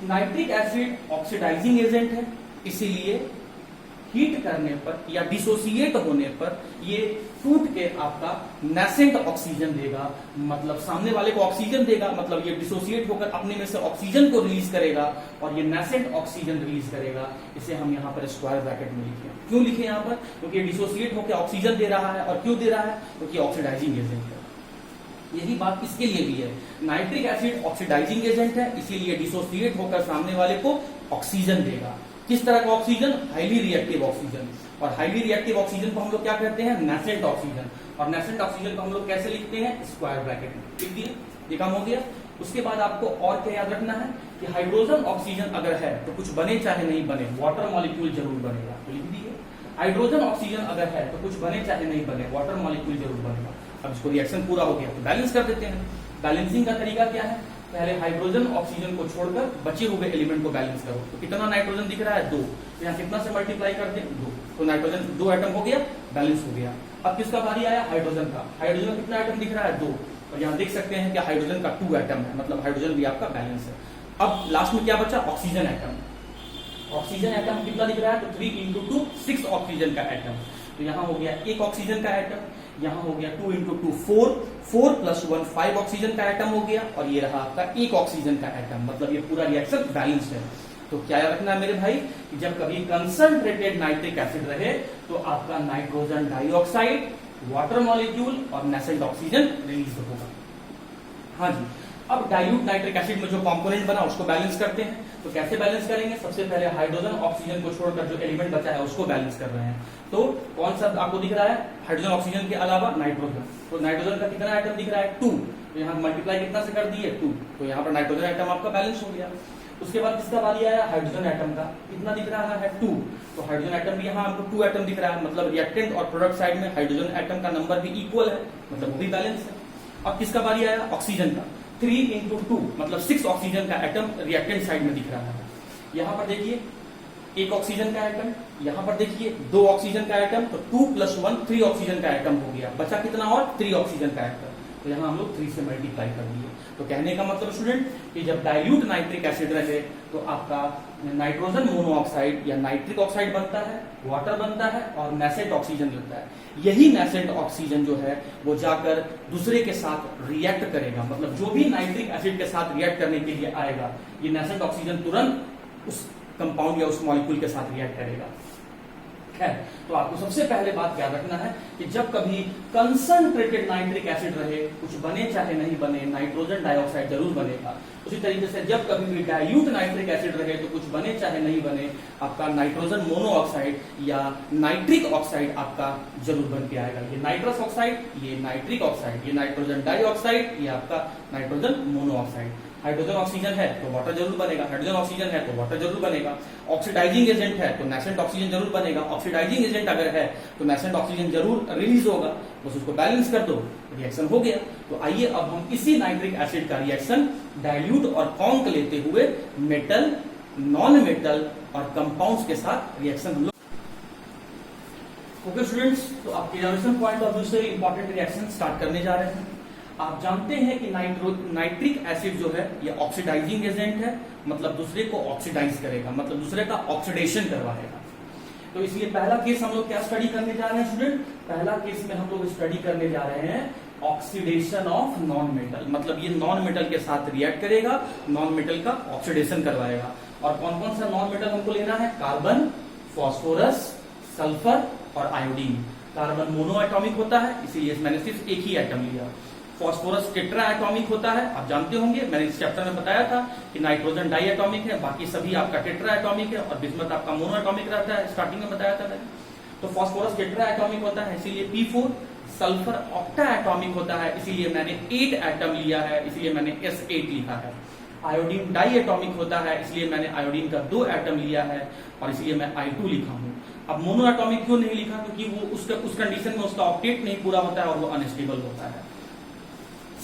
नाइट्रिक एसिड ऑक्सीडाइजिंग एजेंट है, इसीलिए हीट करने पर या डिसोसिएट होने पर ये टूट के आपका नेसेंट ऑक्सीजन देगा, मतलब सामने वाले को ऑक्सीजन देगा, मतलब ये डिसोसिएट होकर अपने में से ऑक्सीजन को रिलीज करेगा और ये नेसेंट ऑक्सीजन रिलीज करेगा। इसे हम यहाँ पर स्क्वायर ब्रैकेट में लिखे। क्यों लिखे यहाँ पर? क्योंकि ये डिसोसिएट होकर ऑक्सीजन दे रहा है, और क्यों दे रहा है? क्योंकि ऑक्सीडाइजिंग एजेंट है। यही बात इसके लिए भी है, नाइट्रिक एसिड ऑक्सीडाइजिंग एजेंट है, इसीलिए डिसोसिएट होकर सामने वाले को ऑक्सीजन देगा। किस तरह का ऑक्सीजन? Highly reactive oxygen. और हाईली रिएक्टिव ऑक्सीजन को हम लोग क्या कहते हैं? Nascent oxygen. और नेसेंट ऑक्सीजन को हम लोग कैसे लिखते हैं? स्क्वायर ब्रैकेट में लिख दिए, ये काम हो गया। उसके बाद आपको और क्या याद रखना है कि हाइड्रोजन ऑक्सीजन अगर है तो कुछ बने चाहे नहीं बने वाटर मॉलिक्यूल जरूर बनेगा, तो लिख दिए। हाइड्रोजन ऑक्सीजन अगर है तो कुछ बने चाहे नहीं बने वाटर मॉलिक्यूल जरूर बनेगा। अब इसको रिएक्शन पूरा हो गया तो बैलेंस कर देते हैं। बैलेंसिंग का तरीका क्या है? पहले हाइड्रोजन ऑक्सीजन को छोड़कर बचे हुए एलिमेंट को बैलेंस करो। तो कितना नाइट्रोजन दिख रहा है? 2। तो यहाँ कितना से मल्टीप्लाई करते हैं? 2। तो नाइट्रोजन 2 एटम हो गया, बैलेंस हो गया। अब किसका बारी आया? हाइड्रोजन का। हाइड्रोजन में कितना एटम दिख रहा है? 2। और यहाँ देख सकते हैं कि हाइड्रोजन का 2 एटम है, मतलब हाइड्रोजन भी आपका बैलेंस है। अब लास्ट में क्या बचा? Oxygen atom. ऑक्सीजन एटम कितना दिख रहा है, तो 3 इंटू 2 6 ऑक्सीजन का एटम। तो यहाँ हो गया एक ऑक्सीजन का एटम, यहाँ हो गया 2 इंटू 2 4, 4 + 1 5 ऑक्सीजन का एटम हो गया, और ये रहा आपका एक ऑक्सीजन का एटम। मतलब ये पूरा रिएक्शन बैलेंस्ड है। तो क्या याद रखना है मेरे भाई कि जब कभी कंसंट्रेटेड नाइट्रिक एसिड रहे तो आपका नाइट्रोजन डाइऑक्साइड, वाटर मॉलिक्यूल और नेसेंट ऑक्सीजन रिलीज होगा। हाँ जी, अब डाइल्यूट नाइट्रिक एसिड में जो कंपोनेंट बना उसको बैलेंस करते हैं। तो कैसे बैलेंस करेंगे, सबसे पहले हाइड्रोजन ऑक्सीजन को छोड़कर जो एलिमेंट बचा है उसको बैलेंस कर रहे हैं। तो कौन सा आपको दिख रहा है, हाइड्रोजन ऑक्सीजन के अलावा नाइट्रोजन। तो नाइट्रोजन का कितना आइटम दिख रहा है, 2। तो यहाँ मल्टीप्लाई कितना से कर दिए, 2। तो यहाँ पर नाइट्रोजन आइटम आपका बैलेंस हो गया। उसके बाद किसका बारी आया, हाइड्रोजन एटम का। कितना दिख रहा है, 2। तो हाइड्रोजन एटम भी यहाँ आपको 2 एटम दिख रहा है, मतलब रिएक्टेंट और प्रोडक्ट साइड में हाइड्रोजन एटम का नंबर भी इक्वल है, मतलब वो भी बैलेंस है। अब किसका बारी आया, ऑक्सीजन का। 3 इंटू 2 मतलब 6 ऑक्सीजन का एटम रिएक्टेंट साइड में दिख रहा है। यहाँ पर देखिए एक ऑक्सीजन का एटम, यहाँ पर देखिए 2 ऑक्सीजन का एटम, तो 2 + 1 3 ऑक्सीजन का एटम हो गया। बचा कितना और, 3 ऑक्सीजन का एटम। तो यहाँ हम लोग 3 से मल्टीप्लाई कर दिए। तो कहने का मतलब स्टूडेंट कि जब डाइल्यूट नाइट्रिक एसिड रहे तो आपका नाइट्रोजन मोनोऑक्साइड या नाइट्रिक ऑक्साइड बनता है, वाटर बनता है और नेसेंट ऑक्सीजन बनता है। यही नेसेंट ऑक्सीजन जो है वो जाकर दूसरे के साथ रिएक्ट करेगा, मतलब जो भी नाइट्रिक एसिड के साथ रिएक्ट करने के लिए आएगा ये नेसेंट ऑक्सीजन तुरंत उस कंपाउंड या उस मॉलिक्यूल के साथ रिएक्ट करेगा। है तो आपको सबसे पहले बात याद रखना है कि जब कभी कंसंट्रेटेड नाइट्रिक एसिड रहे, कुछ बने चाहे नहीं बने, नाइट्रोजन डाइऑक्साइड जरूर बनेगा। उसी तरीके से जब कभी भी डाइल्यूट नाइट्रिक एसिड रहे तो कुछ बने चाहे नहीं बने, आपका नाइट्रोजन मोनोऑक्साइड या नाइट्रिक ऑक्साइड आपका जरूर बन के आएगा। ये नाइट्रस ऑक्साइड, ये नाइट्रिक ऑक्साइड, ये नाइट्रोजन डाइऑक्साइड, ये आपका नाइट्रोजन मोनोऑक्साइड। हाइड्रोजन ऑक्सीजन है तो वाटर जरूर बनेगा, हाइड्रोजन ऑक्सीजन है तो वाटर जरूर बनेगा। ऑक्सीडाइजिंग एजेंट है तो नेसेंट ऑक्सीजन जरूर बनेगा। ऑक्सीडाइजिंग एजेंट अगर है तो नेसेंट ऑक्सीजन जरूर रिलीज होगा। बस उसको बैलेंस कर दो, रिएक्शन हो गया। तो आइए अब हम इसी नाइट्रिक एसिड का रिएक्शन डाइल्यूट और कॉन्क लेते हुए मेटल, नॉन मेटल और कंपाउंड्स के साथ रिएक्शन हम लोग। ओके स्टूडेंट्स, तो आपके एग्जामिनेशन पॉइंट ऑफ व्यू से इंपॉर्टेंट रिएक्शन स्टार्ट करने जा रहे हैं। आप जानते हैं कि नाइट्रिक एसिड जो है ये ऑक्सीडाइजिंग एजेंट है, मतलब दूसरे को ऑक्सीडाइज करेगा, मतलब दूसरे का ऑक्सीडेशन करवाएगा। तो इसलिए पहला केस हम लोग क्या स्टडी करने जा रहे हैं स्टूडेंट, पहला केस में हम लोग स्टडी करने जा रहे हैं ऑक्सीडेशन ऑफ नॉन मेटल। मतलब ये नॉन मेटल के साथ रिएक्ट करेगा, नॉन मेटल का ऑक्सीडेशन करवाएगा। और कौन कौन सा नॉन मेटल हमको लेना है, कार्बन, फास्फोरस, सल्फर और आयोडीन। कार्बन मोनो एटॉमिक होता है इसीलिए मैंने सिर्फ एक ही एटम लिया। फास्फोरस टेट्रा एटॉमिक होता है, आप जानते होंगे, मैंने इस चैप्टर में बताया था कि नाइट्रोजन डाई एटॉमिक है, बाकी सभी आपका टेट्रा एटॉमिक है और बिस्मथ आपका मोनो एटॉमिक रहता है, स्टार्टिंग में बताया था मैंने। तो फास्फोरस टेट्रा एटॉमिक होता है इसीलिए P4। सल्फर ऑक्टा एटॉमिक होता है इसीलिए मैंने 8 एटम लिया है, इसलिए मैंने S8 लिखा है। आयोडीन डाई एटॉमिक होता है इसलिए मैंने आयोडीन का 2 एटम लिया है और इसलिए मैं I2 लिखा हूं। अब मोनो एटॉमिक क्यों नहीं लिखा, क्योंकि वो उस कंडीशन में उसका ऑक्टेट नहीं पूरा होता है और वो अनस्टेबल होता है।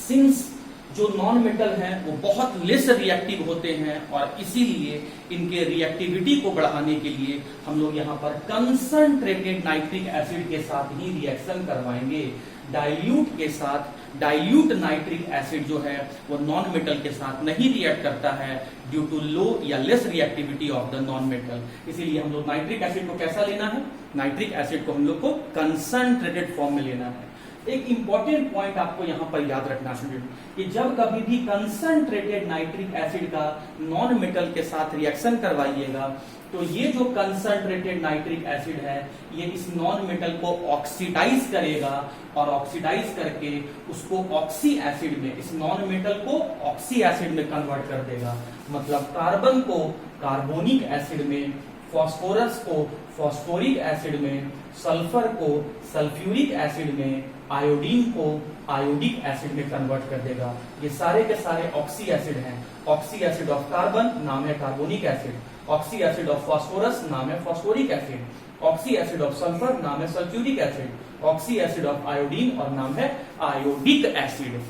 सिंस जो नॉन मेटल हैं वो बहुत लेस रिएक्टिव होते हैं और इसीलिए इनके रिएक्टिविटी को बढ़ाने के लिए हम लोग यहाँ पर कंसंट्रेटेड नाइट्रिक एसिड के साथ ही रिएक्शन करवाएंगे। डाइल्यूट के साथ, डाइल्यूट नाइट्रिक एसिड जो है वो नॉन मेटल के साथ नहीं रिएक्ट करता है ड्यू टू लो या less reactivity of the non metal. इसीलिए हम लोग नाइट्रिक एसिड को कैसा लेना है, नाइट्रिक एसिड को हम लोग को कंसंट्रेटेड फॉर्म में लेना है। एक इंपॉर्टेंट पॉइंट आपको यहां पर याद रखना स्टूडेंट कि जब कभी भी कंसंट्रेटेड नाइट्रिक एसिड का नॉन मेटल के साथ रिएक्शन करवाइएगा तो ये जो कंसंट्रेटेड नाइट्रिक एसिड है ये इस नॉन मेटल को ऑक्सीडाइज करेगा और ऑक्सीडाइज करके उसको ऑक्सी एसिड में, इस नॉन मेटल को ऑक्सी एसिड में कन्वर्ट कर देगा। मतलब कार्बन को कार्बोनिक एसिड में, फास्फोरस को फास्फोरिक एसिड में, सल्फर को सल्फ्यूरिक एसिड में, आयोडीन को आयोडिक एसिड में कन्वर्ट कर देगा। ये सारे के सारे ऑक्सी एसिड हैं। ऑक्सी एसिड ऑफ कार्बन नाम है carbonic acid, oxy acid of phosphorus नाम है phosphoric acid, oxy acid of sulphur नाम है sulphuric acid, oxy acid of iodine और नाम है आयोडिक एसिड।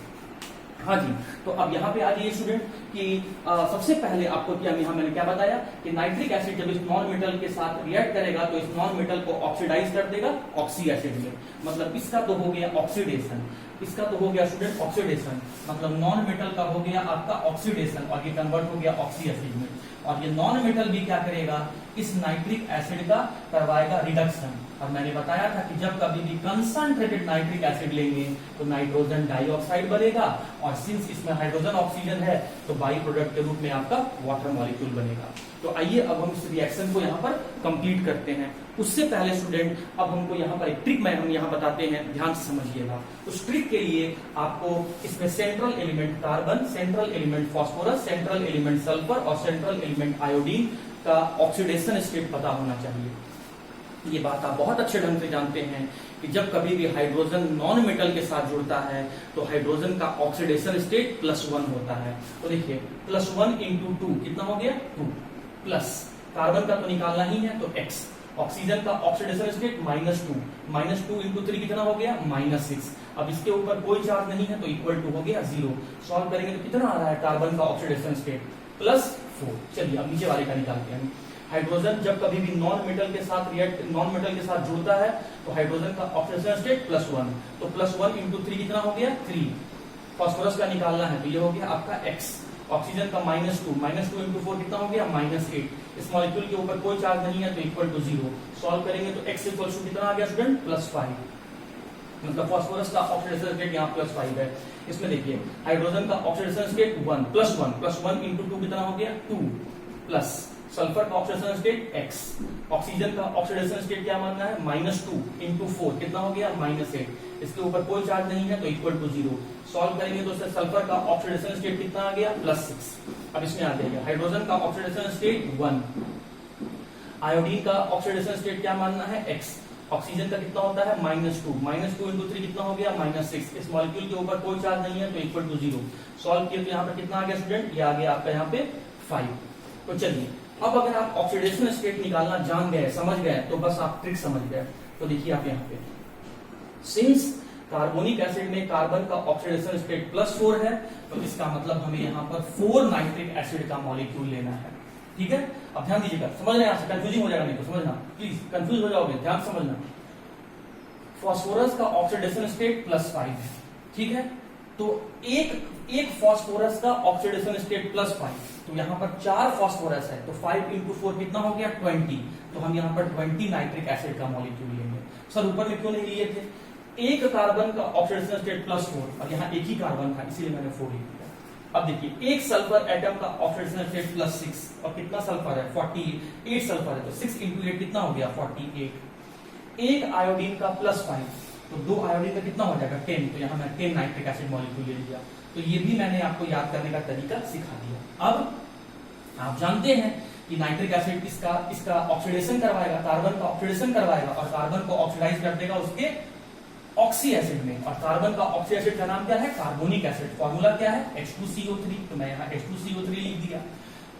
हाँ जी, तो अब यहाँ पे आ जाइए स्टूडेंट कि सबसे पहले आपको क्या यहाँ मैंने क्या बताया कि नाइट्रिक एसिड जब इस नॉन मेटल के साथ रिएक्ट करेगा तो इस नॉन मेटल को ऑक्सीडाइज कर देगा ऑक्सी एसिड में। मतलब इसका तो हो गया ऑक्सीडेशन, इसका तो हो गया स्टूडेंट ऑक्सीडेशन, मतलब नॉन मेटल का हो गया आपका ऑक्सीडेशन और ये कन्वर्ट हो गया ऑक्सी एसिड में। और ये नॉन मेटल भी क्या करेगा, इस नाइट्रिक एसिड का करवाएगा रिडक्शन। और मैंने बताया था कि जब कभी भी कंसंट्रेटेड नाइट्रिक एसिड लेंगे तो नाइट्रोजन डाइऑक्साइड बनेगा, और सिंस इसमें हाइड्रोजन ऑक्सीजन है तो बाई प्रोडक्ट के रूप में आपका वाटर मॉलिक्यूल बनेगा। तो आइए अब हम इस रिएक्शन को यहाँ पर कंप्लीट करते हैं। उससे पहले स्टूडेंट अब हमको यहाँ पर एक ट्रिक मैं हम यहाँ बताते हैं, ध्यान से समझिएगा। उस ट्रिक के लिए आपको इसमें central element carbon, central element phosphorus, central element sulphur और सेंट्रल एलिमेंट आयोडीन का ऑक्सीडेशन स्टेट पता होना चाहिए। ये बात आप बहुत अच्छे ढंग से जानते हैं कि जब कभी भी हाइड्रोजन नॉन मेटल के साथ जुड़ता है तो हाइड्रोजन का ऑक्सीडेशन स्टेट +1 होता है। तो देखिए +1 × 2 कितना हो गया 2, प्लस कार्बन का तो निकालना ही है तो x, ऑक्सीजन का ऑक्सीडेशन स्टेट -2, -2 × 3 कितना हो गया -6। अब इसके ऊपर कोई चार्ज नहीं है तो इक्वल टू हो गया 0। सॉल्व करेंगे तो कितना आ रहा है कार्बन का ऑक्सीडेशन स्टेट +4। चलिए अब नीचे वाले का निकालते हैं। हाइड्रोजन जब कभी भी नॉन मेटल के साथ जुड़ता है तो हाइड्रोजन का ऑक्सीडेशन स्टेट +1, तो +1 × 3 कितना हो गया 3। फास्फोरस का निकालना है तो ये हो गया आपका x, ऑक्सीजन का -2, -2 × 4 कितना हो गया -8। इस मॉलिक्यूल के ऊपर कोई चार्ज नहीं है तो इक्वल टू 0। सॉल्व करेंगे तो x इक्वल टू कितना आ गया स्टूडेंट +5, मतलब फास्फोरस का ऑक्सीडेशन स्टेट यहाँ +5 है। इसमें देखिए हाइड्रोजन का ऑक्सीडेशन स्टेट 1 +1 × 2 कितना हो गया 2, प्लस सल्फर का ऑक्सीडेशन स्टेट x, ऑक्सीजन का ऑक्सीडेशन स्टेट क्या मानना है -2 × 4 कितना हो गया -8। इसके ऊपर कोई चार्ज नहीं है तो इक्वल टू 0। सॉल्व करेंगे तो सल्फर का ऑक्सीडेशन स्टेट कितना आ गया +6। अब इसमें आ जाएगा हाइड्रोजन का ऑक्सीडेशन स्टेट 1, आयोडीन का ऑक्सीडेशन स्टेट क्या मानना है x, ऑक्सीजन का कितना होता है -2, -2 × 3 कितना हो गया -6। इस मॉलिक्यूल के ऊपर कोई चार्ज नहीं है तो इक्वल टू 0। सॉल्व किया तो यहाँ पर कितना आ गया स्टूडेंट, ये आ गया आपका यहाँ पे 5। तो चलिए अब अगर आप ऑक्सीडेशन स्टेट निकालना जान गए, समझ गए, तो बस आप ट्रिक समझ गए। तो देखिए आप यहाँ पे सिंस कार्बोनिक एसिड में कार्बन का ऑक्सीडेशन स्टेट +4 है तो इसका मतलब हमें यहाँ पर 4 नाइट्रिक एसिड का मॉलिक्यूल लेना है। ठीक है, अब ध्यान दीजिएगा, समझना, यहाँ से कंफ्यूजिंग हो जाएगा नहीं तो समझना, प्लीज कंफ्यूज हो जाओगे, ध्यान समझना। फास्फोरस का ऑक्सीडेशन स्टेट +5 है, ठीक है, तो एक फास्फोरस का ऑक्सीडेशन स्टेट +5, तो यहाँ पर 4 फास्फोरस है तो 5 × 4 कितना हो गया 20। तो हम यहाँ पर 20 नाइट्रिक एसिड का मॉलिक्यूल लेंगे। सर ऊपर में क्यों नहीं लिए थे, एक कार्बन का ऑक्सीडेशन स्टेट +4 और यहाँ एक ही कार्बन था इसीलिए मैंने 4 लिख दिया। अब देखिए एक सल्फर एटम का ऑक्सीडेशन स्टेट +6 और कितना सल्फर है 48 सल्फर है तो 6 × 8 कितना हो गया 48। एक आयोडीन का +5 तो 2 आयोडीन का कितना हो जाएगा 10, तो यहाँ मैं 10 नाइट्रिक एसिड मॉलिक्यूल ले लिया। तो ये भी मैंने आपको याद करने का तरीका सिखा दिया। अब आप जानते हैं कि नाइट्रिक एसिड इसका ऑक्सीडेशन करवाएगा, कार्बन का ऑक्सीडेशन करवाएगा और कार्बन को ऑक्सीडाइज कर देगा उसके ऑक्सी एसिड में, और कार्बन का ऑक्सी एसिड का नाम क्या है कार्बोनिक एसिड। फॉर्मूला क्या है H2CO3, तो मैं यहाँ H2CO3 लिख दिया।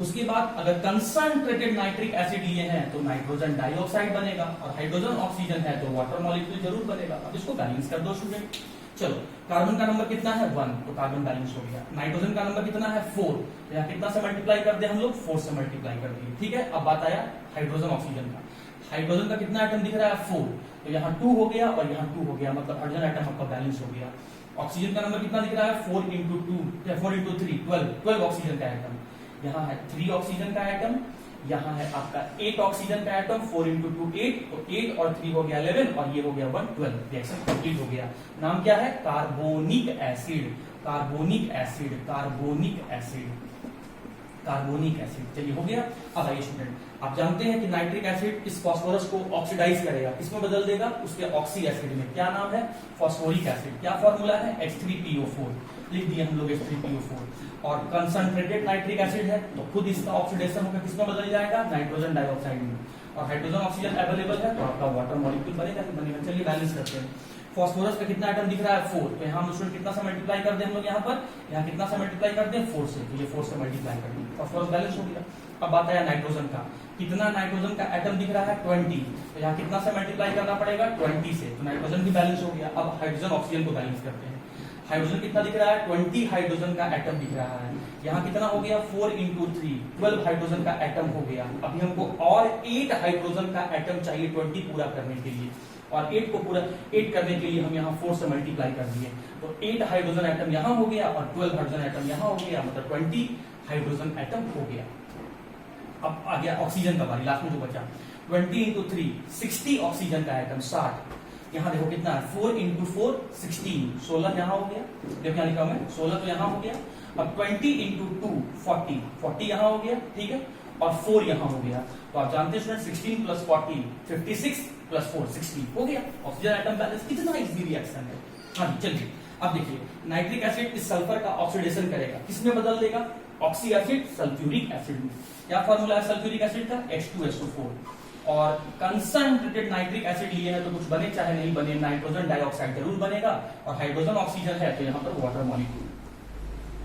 उसके बाद अगर कंसंट्रेटेड नाइट्रिक एसिड लिए हैं तो नाइट्रोजन डाइऑक्साइड बनेगा, और हाइड्रोजन ऑक्सीजन है तो वाटर मॉलिक्यूल जरूर बनेगा। अब इसको बैलेंस कर दो स्टूडेंट। चलो कार्बन का नंबर कितना है 1 तो कार्बन बैलेंस हो गया। नाइट्रोजन का नंबर कितना है 4, तो यहाँ कितना से मल्टीप्लाई कर दे हम लोग 4 से मल्टीप्लाई कर दिए। ठीक है, अब बात आया हाइड्रोजन ऑक्सीजन का। हाइड्रोजन का कितना आइटम दिख रहा है 4, तो यहाँ 2 हो गया और यहाँ 2 हो गया, मतलब हाइड्रोजन आइटम आपका बैलेंस हो गया। ऑक्सीजन का नंबर कितना दिख रहा है 4 × 2 या 4 × 3 12 ऑक्सीजन का आइटम। यहाँ है 3 ऑक्सीजन का आइटम, यहाँ है आपका 8 ऑक्सीजन का एटम, 4 × 2 8, तो 8 और 3 हो गया 11 और ये हो गया 1 12। रिएक्शन कंप्लीट हो गया। नाम क्या है carbonic acid, carbonic acid, carbonic acid, carbonic acid. चलिए हो गया। अब आइए स्टूडेंट, आप जानते हैं कि नाइट्रिक एसिड इस फास्फोरस को ऑक्सीडाइज करेगा, किसमें बदल देगा उसके ऑक्सी एसिड में। क्या नाम है फास्फोरिक एसिड। क्या फॉर्मूला है H3PO4, लिख दिए हम लोग H3PO4। और कंसंट्रेटेड नाइट्रिक एसिड है तो खुद इसका ऑक्सीडेशन होकर किसमें बदल जाएगा नाइट्रोजन डाइऑक्साइड में, और हाइड्रोजन ऑक्सीजन अवेलेबल है तो आपका वाटर मॉलिक्यूल बनेगा कि बनेगा। चलिए बैलेंस करते हैं। फास्फोरस का कितना आइटम दिख रहा है 4, तो यहाँ हम कितना से मल्टीप्लाई कर दें हम लोग यहाँ कितना से मल्टीप्लाई कर दें 4 से, तो ये 4 से मल्टीप्लाई कर दें, फास्फोरस बैलेंस हो गया। अब बात आया नाइट्रोजन का, कितना नाइट्रोजन का एटम दिख रहा है 20, तो यहाँ कितना से मल्टीप्लाई करना पड़ेगा 20 से, तो नाइट्रोजन भी बैलेंस हो गया। अब हाइड्रोजन ऑक्सीजन को बैलेंस करते हैं। हाइड्रोजन कितना दिख रहा है 20 हाइड्रोजन का एटम दिख रहा है, यहाँ कितना हो गया 4 इंटू 3 12 हाइड्रोजन का एटम हो गया। अभी हमको और 8 हाइड्रोजन का एटम चाहिए 20 पूरा करने के लिए, और 8 को पूरा 8 करने के लिए हम यहाँ 4 से मल्टीप्लाई कर दिए, तो 8 हाइड्रोजन एटम यहाँ हो गया और 12 हाइड्रोजन एटम यहाँ हो गया, मतलब 20 हाइड्रोजन एटम हो गया। अब आ गया ऑक्सीजन का बारी, लास्ट में जो बचा 20 इंटू 3 60 ऑक्सीजन का एटम 60। यहाँ देखो कितना है 4 इंटू 4 16, 16 यहाँ हो गया, देखो यहाँ लिखा मैं 16 तो यहाँ हो गया। अब 20 इंटू 2 40, 40 यहाँ हो गया, ठीक है, और 4 यहाँ हो गया। तो आप जानते हैं स्टूडेंट 16 प्लस 40 56 प्लस 4 60 हो गया ऑक्सीजन एटम बैलेंस। कितना इजी रिएक्शन है। हाँ चलिए अब देखिए नाइट्रिक एसिड इस सल्फर का ऑक्सीडेशन करेगा, किसमें बदल देगा, ऑक्सी एसिड सल्फ्यूरिक एसिड में। क्या फॉर्मूला है सल्फ्यूरिक एसिड का, H2SO4। और कंसंट्रेटेड नाइट्रिक एसिड लिए हैं तो कुछ बने चाहे नहीं बने, नाइट्रोजन डाइऑक्साइड जरूर बनेगा, और हाइड्रोजन ऑक्सीजन है तो यहाँ पर वाटर मॉलिक्यूल।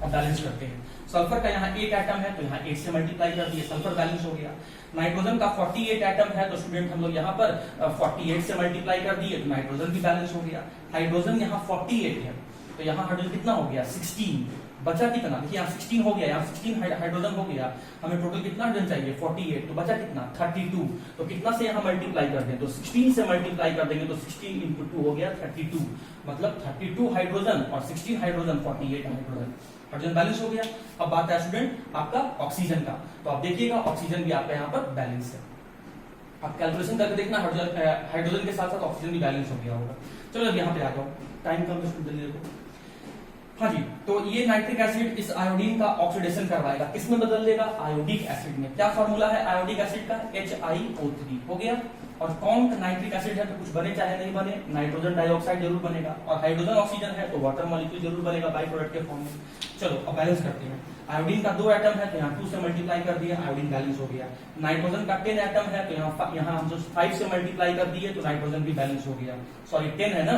अब बैलेंस करते हैं, सल्फर का यहाँ 8 एटम है तो यहाँ 8 से मल्टीप्लाई कर दिए, सल्फर बैलेंस हो गया। नाइट्रोजन का 48 एटम है तो स्टूडेंट हम लोग यहाँ पर 48 से मल्टीप्लाई कर दिए तो नाइट्रोजन भी बैलेंस हो गया। हाइड्रोजन यहाँ 48 है तो यहाँ हाइड्रोजन कितना हो गया 16, बचा कितना, देखिए यहाँ 16 हो गया, यहाँ 16 हाइड्रोजन हो गया, हमें टोटल कितना हाइड्रोजन चाहिए 48, तो बचा कितना 32। तो कितना से यहाँ मल्टीप्लाई कर दें, तो 16 से मल्टीप्लाई कर देंगे तो 16 इंटू 2 हो गया 32, मतलब 32 हाइड्रोजन और 16 हाइड्रोजन 48 हाइड्रोजन, हाइड्रोजन बैलेंस हो गया। अब बात है स्टूडेंट आपका ऑक्सीजन का, तो आप देखिएगा ऑक्सीजन भी आपका यहाँ पर बैलेंस है। आप कैलकुलेशन करके देखना, हाइड्रोजन के साथ साथ ऑक्सीजन भी बैलेंस हो गया होगा। चलो अब यहाँ पे आ जाओ, टाइम कम है। हाँ जी, तो ये नाइट्रिक एसिड इस आयोडीन का ऑक्सीडेशन करवाएगा, किसमें बदल देगा, आयोडिक एसिड में। क्या फॉर्मूला है आयोडिक एसिड का, HiO3 हो गया। और कौन नाइट्रिक एसिड है तो कुछ बने चाहे नहीं बने, नाइट्रोजन डाइऑक्साइड जरूर बनेगा, और हाइड्रोजन ऑक्सीजन है तो वाटर मॉलिक्यूल जरूर बनेगा बाई प्रोडक्ट के फॉर्म में। चलो अब बैलेंस करते हैं, आयोडीन का 2 एटम है तो यहाँ 2 से मल्टीप्लाई कर दिया, आयोडीन बैलेंस हो गया। नाइट्रोजन का 10 एटम है तो यहाँ हम जो 5 से मल्टीप्लाई कर दिए तो नाइट्रोजन भी बैलेंस हो गया, सॉरी 10 है ना,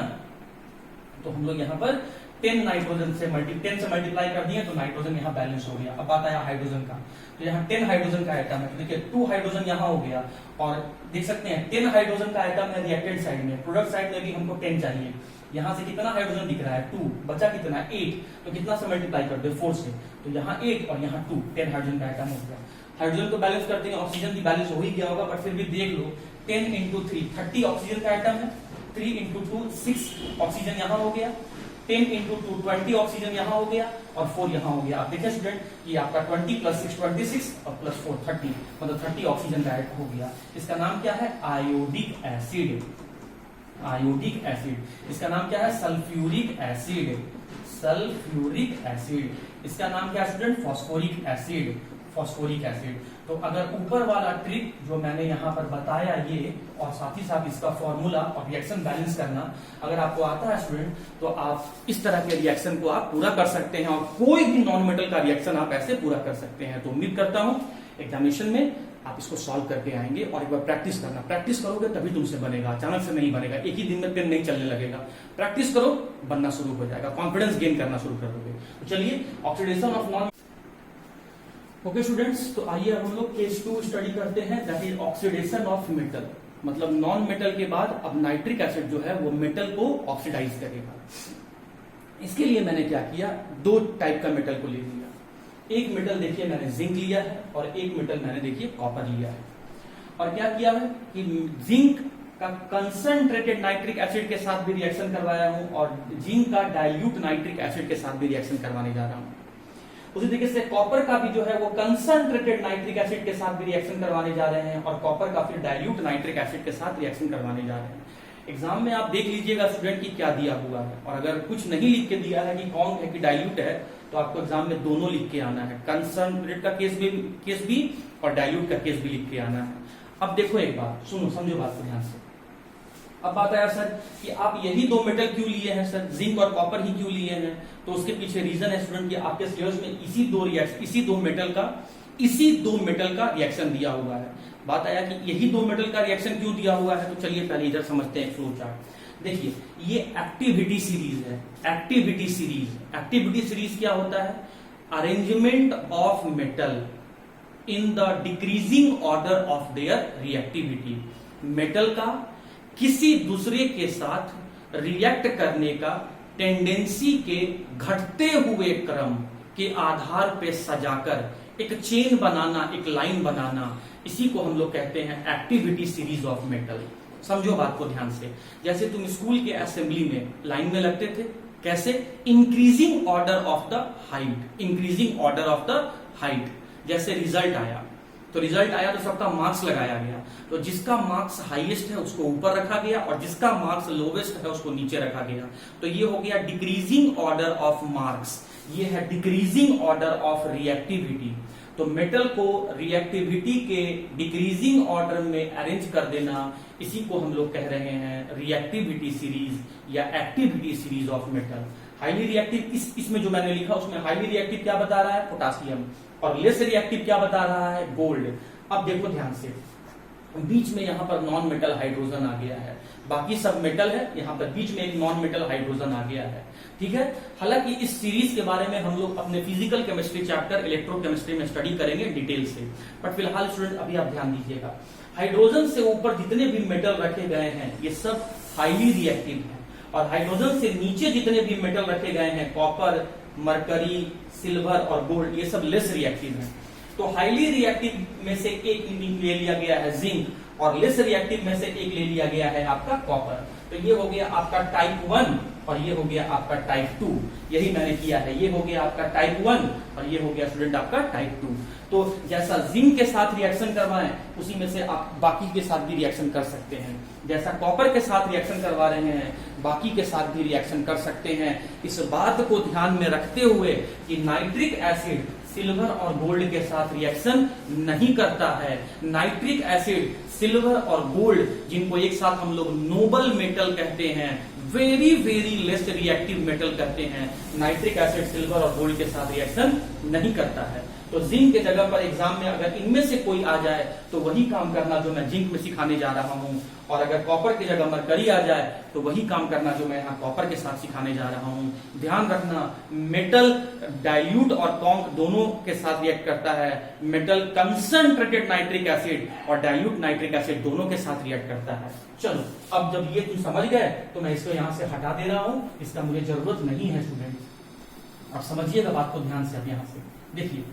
तो हम लोग यहाँ पर 10 नाइट्रोजन से 10 से मल्टीप्लाई कर दिए तो नाइट्रोजन यहाँ बैलेंस हो गया। अब बात आया हाइड्रोजन का, तो यहाँ 10 हाइड्रोजन का एटम है, तो देखिए 2 हाइड्रोजन यहाँ हो गया, और देख सकते हैं 10 हाइड्रोजन का एटम है रिएक्टेड साइड में, प्रोडक्ट साइड में भी हमको 10 चाहिए। यहाँ से कितना हाइड्रोजन दिख रहा है 2, बचा कितना 8, तो कितना से मल्टीप्लाई कर दे 4 से, तो यहाँ 8 और यहाँ 2, 10 हाइड्रोजन का एटम हो गया। हाइड्रोजन को बैलेंस करते हैं, ऑक्सीजन भी बैलेंस हो ही गया होगा, बट फिर भी देख लो 10 इंटू 3 30 ऑक्सीजन का एटम है, 3 इंटू 2 6 ऑक्सीजन यहाँ हो गया, 10 इंटू 2 20 ऑक्सीजन यहाँ हो गया, और 4 यहाँ हो गया। आप देखिए स्टूडेंट कि आपका 20 प्लस 6 26 और प्लस 4 30, मतलब 30 ऑक्सीजन का ऐड हो गया। इसका नाम क्या है, आयोडिक एसिड। आयोडिक एसिड इसका नाम क्या है, सल्फ्यूरिक एसिड। सल्फ्यूरिक एसिड इसका नाम क्या है student, phosphoric acid. Phosphoric acid. तो अगर ऊपर वाला ट्रिक जो मैंने यहाँ पर बताया ये, और साथ ही साथ इसका फॉर्मूला और रिएक्शन बैलेंस करना अगर आपको आता है स्टूडेंट, तो आप इस तरह के रिएक्शन को आप पूरा कर सकते हैं, और कोई भी नॉन मेटल का रिएक्शन आप ऐसे पूरा कर सकते हैं। तो उम्मीद करता हूं एग्जामिनेशन में आप इसको सॉल्व करके आएंगे, और एक बार प्रैक्टिस करना, प्रैक्टिस करोगे तभी तुमसे बनेगा, अचानक से नहीं बनेगा, एक ही दिन में पेन नहीं चलने लगेगा। प्रैक्टिस करो, बनना शुरू हो जाएगा, कॉन्फिडेंस गेन करना शुरू कर दोगे। तो चलिए oxidation of non okay students, तो आइए अब हम लोग केस 2 स्टडी करते हैं, that is oxidation of metal. मतलब नॉन मेटल के बाद अब नाइट्रिक एसिड जो है वो मेटल को ऑक्सीडाइज करेगा। इसके लिए मैंने क्या किया, 2 टाइप का मेटल को ले लिया। एक मेटल देखिए मैंने जिंक लिया है, और एक मेटल मैंने देखिए कॉपर लिया है। और क्या किया है कि जिंक का कंसंट्रेटेड नाइट्रिक एसिड के साथ भी रिएक्शन करवाया हूं, और जिंक का डाइल्यूट नाइट्रिक एसिड के साथ भी रिएक्शन करवाने जा रहा हूं। उसी तरीके से कॉपर का भी जो है वो कंसंट्रेटेड नाइट्रिक एसिड के साथ भी रिएक्शन करवाने जा रहे हैं, और कॉपर का फिर डाइल्यूट नाइट्रिक एसिड के साथ रिएक्शन करवाने जा रहे हैं। एग्जाम में आप देख लीजिएगा स्टूडेंट की क्या दिया हुआ है, और अगर कुछ नहीं लिख के दिया है कि कौन है कि डाइल्यूट है, तो आपको एग्जाम में दोनों लिख के आना है, कंसंट्रेटेड का केस भी और डाइल्यूट का केस भी लिख के आना है। अब देखो एक बात सुनो, समझो बात को ध्यान से। अब बात आया सर कि आप यही 2 मेटल क्यों लिए हैं सर, जिंक और कॉपर ही क्यों लिए हैं, तो उसके पीछे रीजन है स्टूडेंट कि आपके सिलेबस में इसी दो मेटल का रिएक्शन दिया हुआ है। बात आया कि यही 2 मेटल का रिएक्शन क्यों दिया हुआ है, तो चलिए पहले इधर समझते हैं फ्लो चार्ट। देखिए ये एक्टिविटी सीरीज है, एक्टिविटी सीरीज क्या होता है, arrangement of metal in the decreasing order of their reactivity. Metal का किसी दूसरे के साथ रिएक्ट करने का टेंडेंसी के घटते हुए क्रम, के आधार पे सजाकर एक चेन बनाना, एक लाइन बनाना, इसी को हम लोग कहते हैं एक्टिविटी सीरीज ऑफ मेटल। समझो बात को ध्यान से। जैसे तुम स्कूल के असेंबली में लाइन में लगते थे, कैसे? Increasing order of the height, increasing order of the height. जैसे रिजल्ट आया तो सबका मार्क्स लगाया गया, तो जिसका मार्क्स हाईएस्ट है उसको ऊपर रखा गया और जिसका मार्क्स लोवेस्ट है उसको नीचे रखा गया। तो ये हो गया डिक्रीजिंग ऑर्डर ऑफ मार्क्स, ये है डिक्रीजिंग ऑर्डर ऑफ रिएक्टिविटी। तो मेटल को रिएक्टिविटी के डिक्रीजिंग ऑर्डर में अरेंज कर देना, इसी को हम लोग कह रहे हैं रिएक्टिविटी सीरीज या activity series of metal. Highly reactive इसमें जो मैंने लिखा उसमें हाईली रिएक्टिव क्या बता रहा है? पोटासियम। और लेस रिएक्टिव क्या बता रहा है? गोल्ड। अब देखो ध्यान से, बीच में यहां पर नॉन मेटल हाइड्रोजन आ गया है, बाकी सब मेटल है, यहां पर बीच में एक नॉन मेटल हाइड्रोजन आ गया है। ठीक है, हालांकि इस सीरीज के बारे में हम लोग अपने फिजिकल केमिस्ट्री चैप्टर इलेक्ट्रोकेमिस्ट्री में स्टडी करेंगे डिटेल से, बट फिलहाल स्टूडेंट अभी आप ध्यान दीजिएगा, हाइड्रोजन से ऊपर जितने भी मेटल रखे गए हैं ये सब हाईली रिएक्टिव है, और हाइड्रोजन से नीचे जितने भी मेटल रखे गए हैं, कॉपर, मरकरी, सिल्वर और गोल्ड, ये सब लेस रिएक्टिव है। तो हाईली रिएक्टिव में से एक ले लिया गया है जिंक, और लेस रिएक्टिव में से एक ले लिया गया है आपका कॉपर। तो ये हो गया आपका टाइप 1 और ये हो गया आपका टाइप 2। यही मैंने किया है, ये हो गया आपका टाइप 1 और ये हो गया स्टूडेंट आपका टाइप 2। तो जैसा जिंक के साथ रिएक्शन करवाएं उसी में से आप बाकी के साथ भी रिएक्शन कर सकते हैं, जैसा कॉपर के साथ रिएक्शन करवा रहे हैं बाकी के साथ भी रिएक्शन कर सकते हैं। इस बात को ध्यान में रखते हुए कि नाइट्रिक एसिड सिल्वर और गोल्ड के साथ रिएक्शन नहीं करता है। नाइट्रिक एसिड, सिल्वर और गोल्ड, जिनको एक साथ हम लोग नोबल मेटल कहते हैं, very very less reactive metal कहते हैं, नाइट्रिक एसिड सिल्वर और गोल्ड के साथ रिएक्शन नहीं करता है। तो जिंक के जगह पर एग्जाम में अगर इनमें से कोई आ जाए तो वही काम करना जो मैं जिंक में सिखाने जा रहा हूं, और अगर कॉपर की जगह मरकरी आ जाए तो वही काम करना जो मैं यहाँ कॉपर के साथ सिखाने जा रहा हूं। ध्यान रखना, मेटल डाइल्यूट और कॉन्क दोनों के साथ रिएक्ट करता है, मेटल कंसंट्रेटेड नाइट्रिक एसिड और डाइल्यूट नाइट्रिक एसिड दोनों के साथ रिएक्ट करता है। चलो, अब जब ये तुम समझ गए तो मैं इसको यहां से हटा दे रहा हूं, इसका मुझे जरूरत नहीं है स्टूडेंट। अब समझिएगा बात को ध्यान से। अब यहां से देखिए,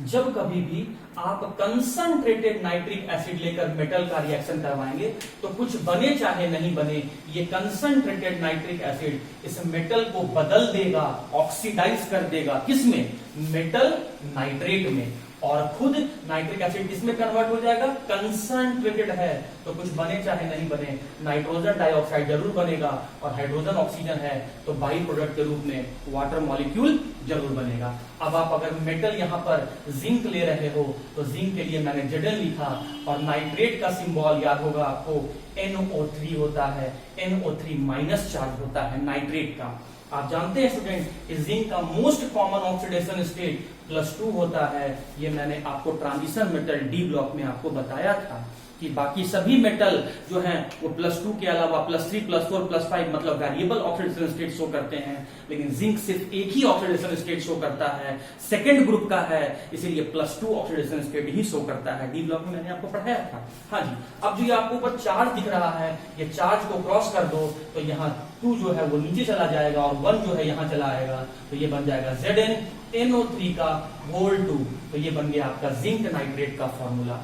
जब कभी भी आप कंसंट्रेटेड नाइट्रिक एसिड लेकर मेटल का रिएक्शन करवाएंगे तो कुछ बने चाहे नहीं बने, ये कंसंट्रेटेड नाइट्रिक एसिड इस मेटल को बदल देगा, ऑक्सीडाइज कर देगा। किसमें? मेटल नाइट्रेट में। और खुद नाइट्रिक एसिड किसमें कन्वर्ट हो जाएगा? कंसंट्रेटेड है तो कुछ बने चाहे नहीं बने, नाइट्रोजन डाइऑक्साइड जरूर बनेगा, और हाइड्रोजन ऑक्सीजन है तो बाई प्रोडक्ट के रूप में वाटर मॉलिक्यूल जरूर बनेगा। अब आप अगर मेटल यहाँ पर जिंक ले रहे हो तो जिंक के लिए मैंने Zn लिखा, और नाइट्रेट का सिंबल याद होगा आपको, NO3 होता है, NO3 माइनस चार्ज होता है नाइट्रेट का। आप जानते हैं स्टूडेंट, जिंक का मोस्ट कॉमन ऑक्सीडेशन स्टेट +2 होता है। ये मैंने आपको ट्रांजिशन मेटल डी ब्लॉक में आपको बताया था कि बाकी सभी मेटल जो हैं वो +2 के अलावा +3, +4, +5 मतलब वेरिएबल ऑक्सीडेशन स्टेट शो करते हैं, लेकिन जिंक सिर्फ एक ही ऑक्सीडेशन स्टेट शो करता है, सेकेंड ग्रुप का है, इसीलिए +2 ऑक्सीडेशन स्टेट ही शो करता है। डी ब्लॉक में मैंने आपको पढ़ाया था। हाँ जी, अब जो ये आपको ऊपर चार्ज दिख रहा है, ये चार्ज को क्रॉस कर दो तो यहाँ 2 जो है वो नीचे चला जाएगा और 1 जो है यहाँ चला आएगा, तो ये बन जाएगा ZnNO3 का होल 2। तो ये बन गया आपका जिंक नाइट्रेट का फॉर्मूला।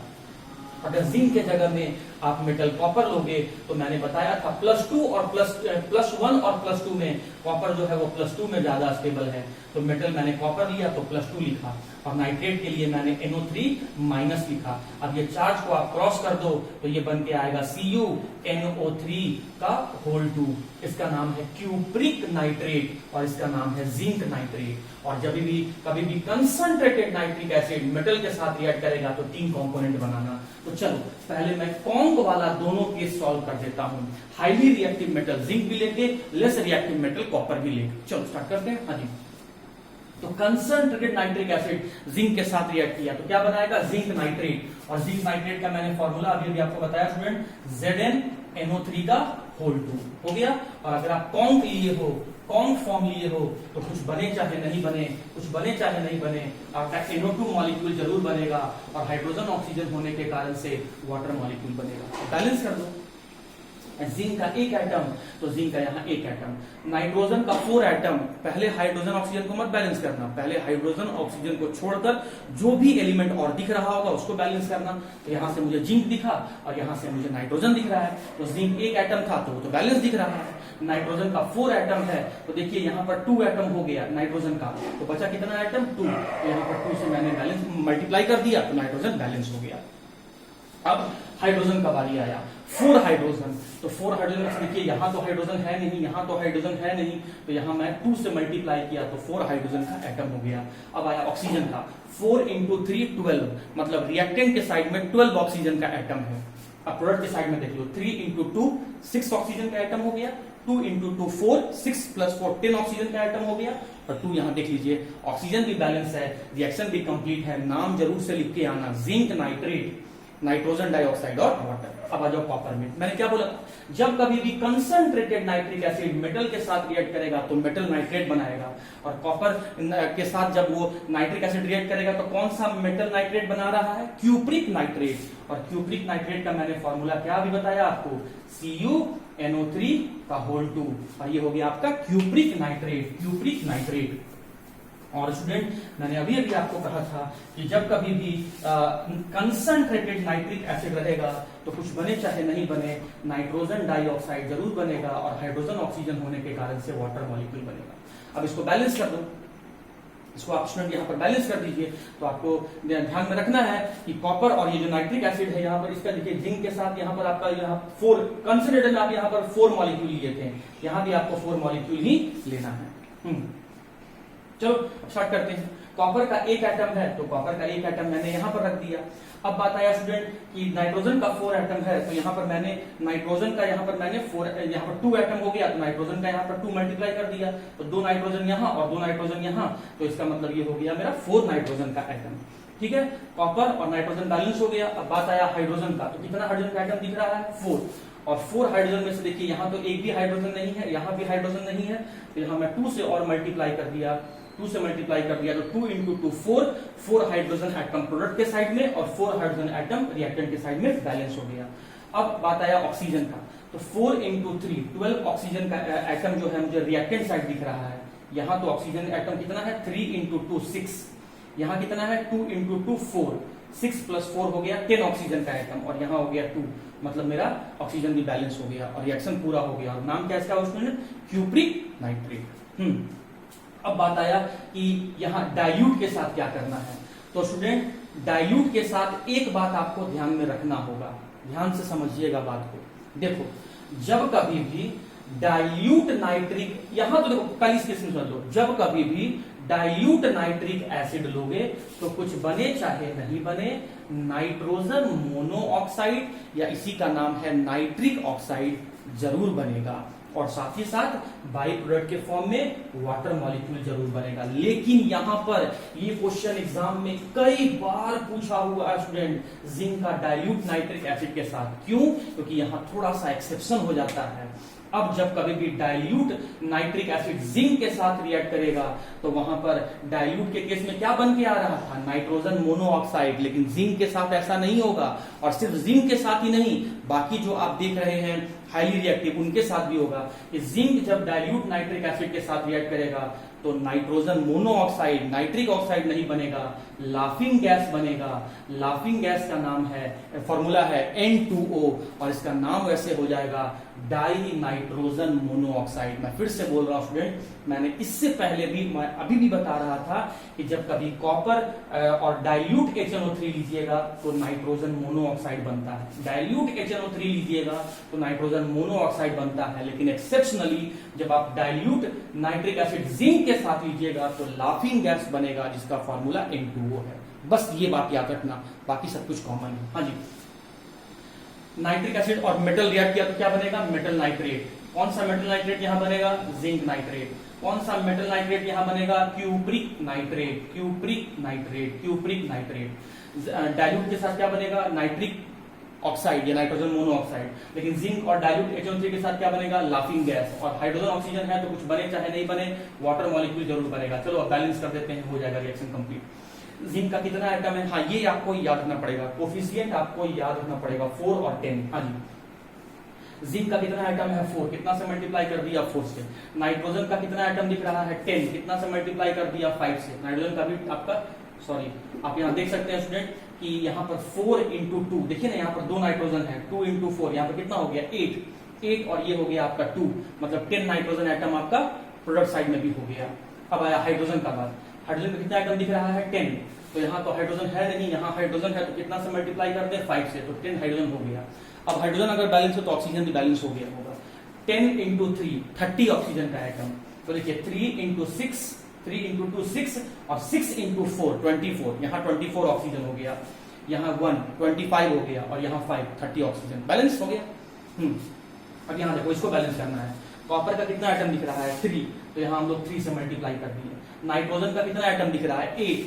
अगर जिंक के जगह में आप मेटल कॉपर लोगे तो मैंने बताया था +2 और +1 और +2 में कॉपर जो है वो +2 में ज्यादा स्टेबल है, तो मेटल मैंने कॉपर लिया तो +2 लिखा, और नाइट्रेट के लिए मैंने NO3 माइनस लिखा। अब ये चार्ज को आप क्रॉस कर दो तो ये बन के आएगा CuNO3 का होल 2। इसका नाम है क्यूप्रिक नाइट्रेट और इसका नाम है जिंक नाइट्रेट। और जब भी कभी भी कंसंट्रेटेड नाइट्रिक एसिड मेटल के साथ रिएक्ट करेगा तो 3 कंपोनेंट बनाना। तो चलो पहले मैं कॉन्क वाला दोनों केस सॉल्व कर देता हूं। हाईली रिएक्टिव मेटल जिंक भी लेंगे, लेस रिएक्टिव मेटल कॉपर भी लेंगे। चलो स्टार्ट करते हैं। हाँ जी, तो कंसंट्रेटेड नाइट्रिक एसिड जिंक के साथ रिएक्ट किया तो क्या बनाएगा? Zinc nitrate. और जिंक नाइट्रेट का मैंने फॉर्मूला अभी भी आपको बताया स्टूडेंट, ZnNO3 का होल 2 हो गया। और अगर आप कॉन्क लिए हो, कॉन्क फॉर्म लिए हो, तो कुछ बने चाहे नहीं बने, कुछ बने चाहे नहीं बने, आपका NO2 मॉलिक्यूल जरूर बनेगा, और हाइड्रोजन ऑक्सीजन होने के कारण से वाटर मॉलिक्यूल बनेगा। बैलेंस कर दो। जिंक का एक एटम, तो जिंक का यहाँ एक एटम। नाइट्रोजन का 4 एटम, पहले हाइड्रोजन ऑक्सीजन को मत बैलेंस करना, पहले हाइड्रोजन ऑक्सीजन को छोड़कर जो भी एलिमेंट और दिख रहा होगा उसको बैलेंस करना। तो यहाँ से मुझे जिंक दिखा और यहाँ से मुझे नाइट्रोजन दिख रहा है, तो जिंक एक एटम था तो वो तो बैलेंस दिख रहा है। नाइट्रोजन का 4 एटम है, तो देखिए यहाँ पर 2 एटम हो गया नाइट्रोजन का, तो बचा कितना एटम 2, तो यहाँ पर 2 से मैंने बैलेंस मल्टीप्लाई कर दिया तो नाइट्रोजन बैलेंस हो गया। अब हाइड्रोजन का बारी आया, 4 हाइड्रोजन, तो 4 हाइड्रोजन से देखिए यहाँ तो हाइड्रोजन है नहीं, यहाँ तो हाइड्रोजन है नहीं, तो यहाँ मैं 2 से मल्टीप्लाई किया तो 4 हाइड्रोजन का एटम हो गया। अब आया ऑक्सीजन का, 4 इंटू 3 12, मतलब रिएक्टेंट के साइड में 12 ऑक्सीजन का एटम है। अब प्रोडक्ट के साइड में देख लो, 3 इंटू 2 6 ऑक्सीजन का एटम हो गया, 2 इंटू 2 4, 6 प्लस 4 10 ऑक्सीजन का एटम हो गया। और 2 यहाँ देख लीजिए, ऑक्सीजन भी बैलेंस है, रिएक्शन भी कंप्लीट है, नाम जरूर से लिख के आना, जिंक नाइट्रेट, नाइट्रोजन डाइऑक्साइड और वाटर। अब आ जाओ कॉपर में, मैंने क्या बोला, जब कभी भी कंसंट्रेटेड नाइट्रिक एसिड मेटल के साथ रिएक्ट करेगा तो मेटल नाइट्रेट बनाएगा, और कॉपर के साथ जब वो नाइट्रिक एसिड रिएक्ट करेगा तो कौन सा मेटल नाइट्रेट बना रहा है, क्यूप्रिक नाइट्रेट। और क्यूप्रिक नाइट्रेट का मैंने फॉर्मूला क्या अभी बताया आपको, CuNO3 का होल 2, और ये हो गया आपका क्यूप्रिक नाइट्रेट, क्यूप्रिक नाइट्रेट। और स्टूडेंट मैंने अभी अभी आपको कहा था कि जब कभी भी कंसंट्रेटेड नाइट्रिक एसिड रहेगा तो कुछ बने चाहे नहीं बने, नाइट्रोजन डाइऑक्साइड जरूर बनेगा और हाइड्रोजन ऑक्सीजन होने के कारण से वाटर मॉलिक्यूल बनेगा। अब इसको बैलेंस कर दो, इसको आप स्टूडेंट यहाँ पर बैलेंस कर दीजिए। तो आपको ध्यान में रखना है कि कॉपर और ये जो नाइट्रिक एसिड है यहाँ पर, इसका देखिए जिंक के साथ यहाँ पर आपका यहाँ 4 कंसंट्रेटेड, आप यहाँ पर 4 मॉलिक्यूल लिए थे, यहाँ भी आपको 4 मॉलिक्यूल ही लेना है। चलो स्टार्ट करते हैं। कॉपर का एक एटम है, तो कॉपर का एक एटम मैंने यहाँ पर रख दिया। अब बात आया स्टूडेंट कि नाइट्रोजन का 4 एटम है, तो यहाँ पर मैंने नाइट्रोजन का यहाँ पर मैंने 4, यहाँ पर 2 एटम हो गया, तो नाइट्रोजन का यहाँ पर 2 मल्टीप्लाई कर दिया, तो 2 नाइट्रोजन यहाँ और 2 नाइट्रोजन यहाँ, तो इसका मतलब ये हो गया मेरा 4 नाइट्रोजन का एटम। ठीक है, कॉपर और नाइट्रोजन बैलेंस हो गया। अब बात आया हाइड्रोजन का, तो कितना हाइड्रोजन का एटम दिख रहा है 4, और 4 हाइड्रोजन में से देखिए यहाँ तो एक भी हाइड्रोजन नहीं है, यहाँ भी हाइड्रोजन नहीं है, तो यहाँ मैं 2 से और मल्टीप्लाई कर दिया, 2 से मल्टीप्लाई कर दिया, तो 2 इंटू 2 4 हाइड्रोजन एटम प्रोडक्ट के साइड में और 4 हाइड्रोजन एटम रिएक्टेंट के साइड में बैलेंस हो गया। अब बात आया ऑक्सीजन का, तो 4 इंटू 3 12 ऑक्सीजन का एटम जो है मुझे रिएक्टेंट साइड दिख रहा है। यहाँ तो ऑक्सीजन एटम कितना है 3 इंटू 2 6, यहाँ कितना है 2 इंटू 2 4, 6 प्लस 4 हो गया 10 ऑक्सीजन का एटम, और यहाँ हो गया 2, मतलब मेरा ऑक्सीजन भी बैलेंस हो गया और रिएक्शन पूरा हो गया। और नाम क्या इसका उसमें, क्यूप्रिक नाइट्रेट। अब बात आया कि यहाँ डाइल्यूट के साथ क्या करना है। तो स्टूडेंट डाइल्यूट के साथ एक बात आपको ध्यान में रखना होगा, ध्यान से समझिएगा बात को। देखो जब कभी भी डाइल्यूट नाइट्रिक, यहां तो देखो कल इसके समझ लो, जब कभी भी डाइल्यूट नाइट्रिक एसिड लोगे तो कुछ बने चाहे नहीं बने, नाइट्रोजन मोनोऑक्साइड या इसी का नाम है नाइट्रिक ऑक्साइड जरूर बनेगा, और साथ ही साथ बाई प्रोडक्ट के फॉर्म में वाटर मॉलिक्यूल जरूर बनेगा। लेकिन यहां पर ये क्वेश्चन एग्जाम में कई बार पूछा हुआ है स्टूडेंट, जिंक का डाइल्यूट नाइट्रिक एसिड के साथ, क्यों, क्योंकि यहां थोड़ा सा एक्सेप्शन हो जाता है। अब जब कभी भी डाइल्यूट नाइट्रिक एसिड जिंक के साथ रिएक्ट करेगा तो वहां पर डाइल्यूट के केस में क्या बन के आ रहा था, नाइट्रोजन मोनोऑक्साइड, लेकिन जिंक के साथ ऐसा नहीं होगा। और सिर्फ जिंक के साथ ही नहीं, बाकी जो आप देख रहे हैं हाईली रिएक्टिव उनके साथ भी होगा कि जिंक जब डाइल्यूट नाइट्रिक एसिड के साथ रिएक्ट करेगा तो नाइट्रोजन मोनोऑक्साइड, नाइट्रिक ऑक्साइड नहीं बनेगा, लाफिंग गैस बनेगा। लाफिंग गैस का नाम है, फॉर्मूला है N2O, और इसका नाम वैसे हो जाएगा डाई नाइट्रोजन मोनोऑक्साइड। मैं फिर से बोल रहा हूं स्टूडेंट, मैंने इससे पहले भी, मैं अभी भी बता रहा था कि जब कभी कॉपर और डाइल्यूट HNO3 लीजिएगा तो नाइट्रोजन मोनोऑक्साइड बनता है, डाइल्यूट HNO3 लीजिएगा तो नाइट्रोजन मोनोऑक्साइड बनता है। लेकिन एक्सेप्शनली जब आप डाइल्यूट नाइट्रिक एसिड जिंक के साथ लीजिएगा तो लाफिंग गैस बनेगा, जिसका फॉर्मूला N2O है। बस ये बात याद रखना, बाकी सब कुछ कॉमन है। हाँ जी, नाइट्रिक एसिड और मेटल रिएक्ट किया तो क्या बनेगा, मेटल नाइट्रेट। कौन सा मेटल नाइट्रेट यहां बनेगा, जिंक नाइट्रेट। कौन सा मेटल नाइट्रेट यहां बनेगा, cupric nitrate, cupric nitrate, cupric nitrate. Dilute के साथ क्या बनेगा, नाइट्रिक ऑक्साइड या नाइट्रोजन मोनोऑक्साइड। लेकिन जिंक और डाइल्यूट HNO3 के साथ क्या बनेगा, लाफिंग गैस। और हाइड्रोजन ऑक्सीजन है तो कुछ बने चाहे नहीं बने, वाटर मॉलिक्यूल जरूर बनेगा। चलो अब बैलेंस कर देते हैं, हो जाएगा रिएक्शन कंप्लीट। जिंक का कितना एटम है, हाँ ये आपको याद रखना पड़ेगा, कोफिशिएंट आपको याद रखना पड़ेगा 4 और 10। हाँ जी, जिंक का कितना एटम है 4, कितना से मल्टीप्लाई कर दिया 4 से। नाइट्रोजन का कितना एटम दिख रहा है 10, कितना से मल्टीप्लाई कर दिया 5 से। नाइट्रोजन का भी आपका सॉरी आप यहाँ देख सकते हैं स्टूडेंट कि यहाँ पर 4 इंटू 2, देखिए ना यहाँ पर 2 नाइट्रोजन है, 2 इंटू 4 यहाँ पर कितना हो गया 8 और ये हो गया आपका 2, मतलब 10 नाइट्रोजन एटम आपका प्रोडक्ट साइड में भी हो गया। अब आया हाइड्रोजन का बात, हाइड्रोजन का कितना एटम दिख रहा है 10, तो यहाँ तो हाइड्रोजन है नहीं, यहाँ हाइड्रोजन है तो कितना से मल्टीप्लाई करते हैं 5 से, तो 10 हाइड्रोजन हो गया। अब हाइड्रोजन अगर बैलेंस हो तो ऑक्सीजन भी बैलेंस हो गया होगा। 10 इंटू 3 30 ऑक्सीजन का एटम, तो देखिए 3 इंटू 6, 3 इंटू 2 6 और 6 इंटू 4 24, यहाँ 24 ऑक्सीजन हो गया, यहाँ 1 25 हो गया और यहाँ 5 30 ऑक्सीजन बैलेंस हो गया। अब यहाँ देखो इसको बैलेंस करना है। कॉपर का कितना एटम दिख रहा है 3, तो यहाँ हम लोग 3 से मल्टीप्लाई कर दिए। नाइट्रोजन का कितना एटम दिख रहा है 8,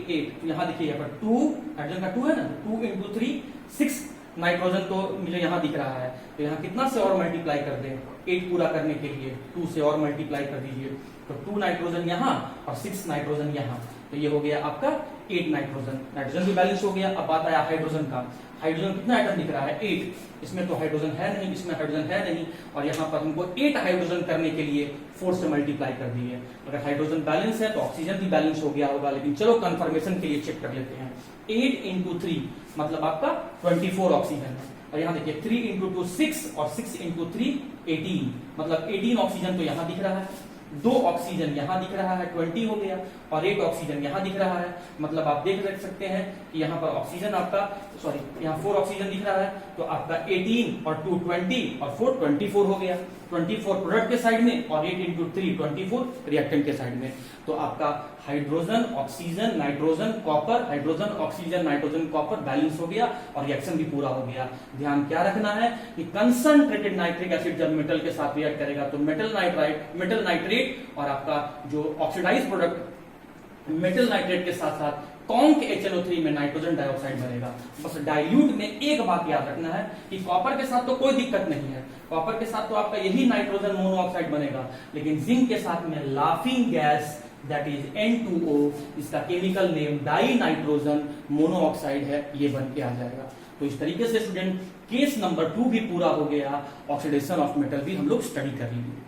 तो यहाँ देखिए यहाँ पर 2, हाइड्रोजन का 2 है ना, 2 इंटू 3 6, नाइट्रोजन तो मुझे यहाँ दिख रहा है, तो यहाँ कितना से और मल्टीप्लाई कर दें 8 पूरा करने के लिए 2 से और मल्टीप्लाई कर दीजिए, तो 2 नाइट्रोजन यहाँ और 6 नाइट्रोजन यहाँ, तो ये हो गया आपका 8 नाइट्रोजन। नाइट्रोजन भी बैलेंस हो गया। अब बात आया हाइड्रोजन का, हाइड्रोजन कितना एटम दिख रहा है 8, इसमें तो हाइड्रोजन है नहीं, इसमें हाइड्रोजन है नहीं, और यहाँ पर हमको 8 हाइड्रोजन करने के लिए 4 से मल्टीप्लाई कर दिए। अगर हाइड्रोजन बैलेंस है तो ऑक्सीजन भी बैलेंस हो गया होगा, लेकिन चलो कंफर्मेशन के लिए चेक कर लेते हैं। 8 इंटू 3 मतलब आपका 24 ऑक्सीजन है, और यहाँ देखिए 3 इंटू 2 6 और 6 इंटू 3 18, मतलब 18 ऑक्सीजन तो यहाँ दिख रहा है, 2 ऑक्सीजन यहाँ दिख रहा है 20 हो गया, और 1 ऑक्सीजन यहाँ दिख रहा है, मतलब आप देख सकते हैं कि यहाँ पर ऑक्सीजन आपका सॉरी यहाँ 4 ऑक्सीजन दिख रहा है, तो आपका 18 और 2 20 और 4 24 हो गया। 24 प्रोडक्ट के साइड में और 8 इंटू 3 24 रिएक्टेंट के साइड में, तो आपका hydrogen oxygen nitrogen copper, hydrogen oxygen nitrogen copper balance हो गया और रिएक्शन भी पूरा हो गया। ध्यान क्या रखना है कि कंसंट्रेटेड नाइट्रिक एसिड जब मेटल के साथ रिएक्ट करेगा तो मेटल नाइट्रेट और आपका जो ऑक्सीडाइज प्रोडक्ट मेटल नाइट्रेट के साथ साथ कौन के HNO3 में नाइट्रोजन डाइऑक्साइड बनेगा। बस डाइल्यूट में एक बात याद रखना है कि कॉपर के साथ तो कोई दिक्कत नहीं है, कॉपर के साथ तो आपका यही नाइट्रोजन मोनोऑक्साइड बनेगा, लेकिन जिंक के साथ में laughing gas that is N2O, इसका chemical name die nitrogen monoxide है, ये बन के आ जाएगा। तो इस तरीके से स्टूडेंट केस नंबर 2 भी पूरा हो गया, ऑक्सीडेशन ऑफ मेटल भी हम लोग स्टडी कर लेंगे।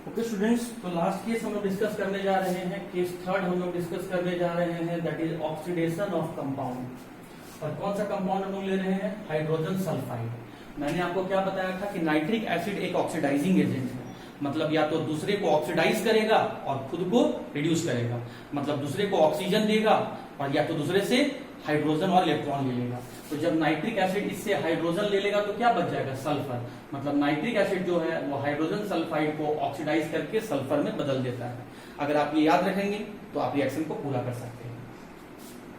ओके स्टूडेंट्स, तो लास्ट केस हम लोग डिस्कस करने जा रहे हैं, केस 3 हम लोग डिस्कस करने जा रहे हैं, that is oxidation of compound. और कौन सा कंपाउंड हम लोग ले रहे हैं, हाइड्रोजन सल्फाइड। मैंने आपको क्या बताया था कि नाइट्रिक एसिड एक ऑक्सीडाइजिंग एजेंट है, मतलब या तो दूसरे को ऑक्सीडाइज करेगा और खुद को रिड्यूस करेगा, मतलब दूसरे को ऑक्सीजन देगा और या तो दूसरे से हाइड्रोजन और इलेक्ट्रॉन ले लेगा। तो जब नाइट्रिक एसिड इससे हाइड्रोजन ले लेगा तो क्या बच जाएगा, सल्फर, मतलब नाइट्रिक एसिड जो है वो हाइड्रोजन सल्फाइड को ऑक्सीडाइज करके सल्फर में बदल देता है। अगर आप ये याद रखेंगे तो आप रिएक्शन को पूरा कर सकते हैं।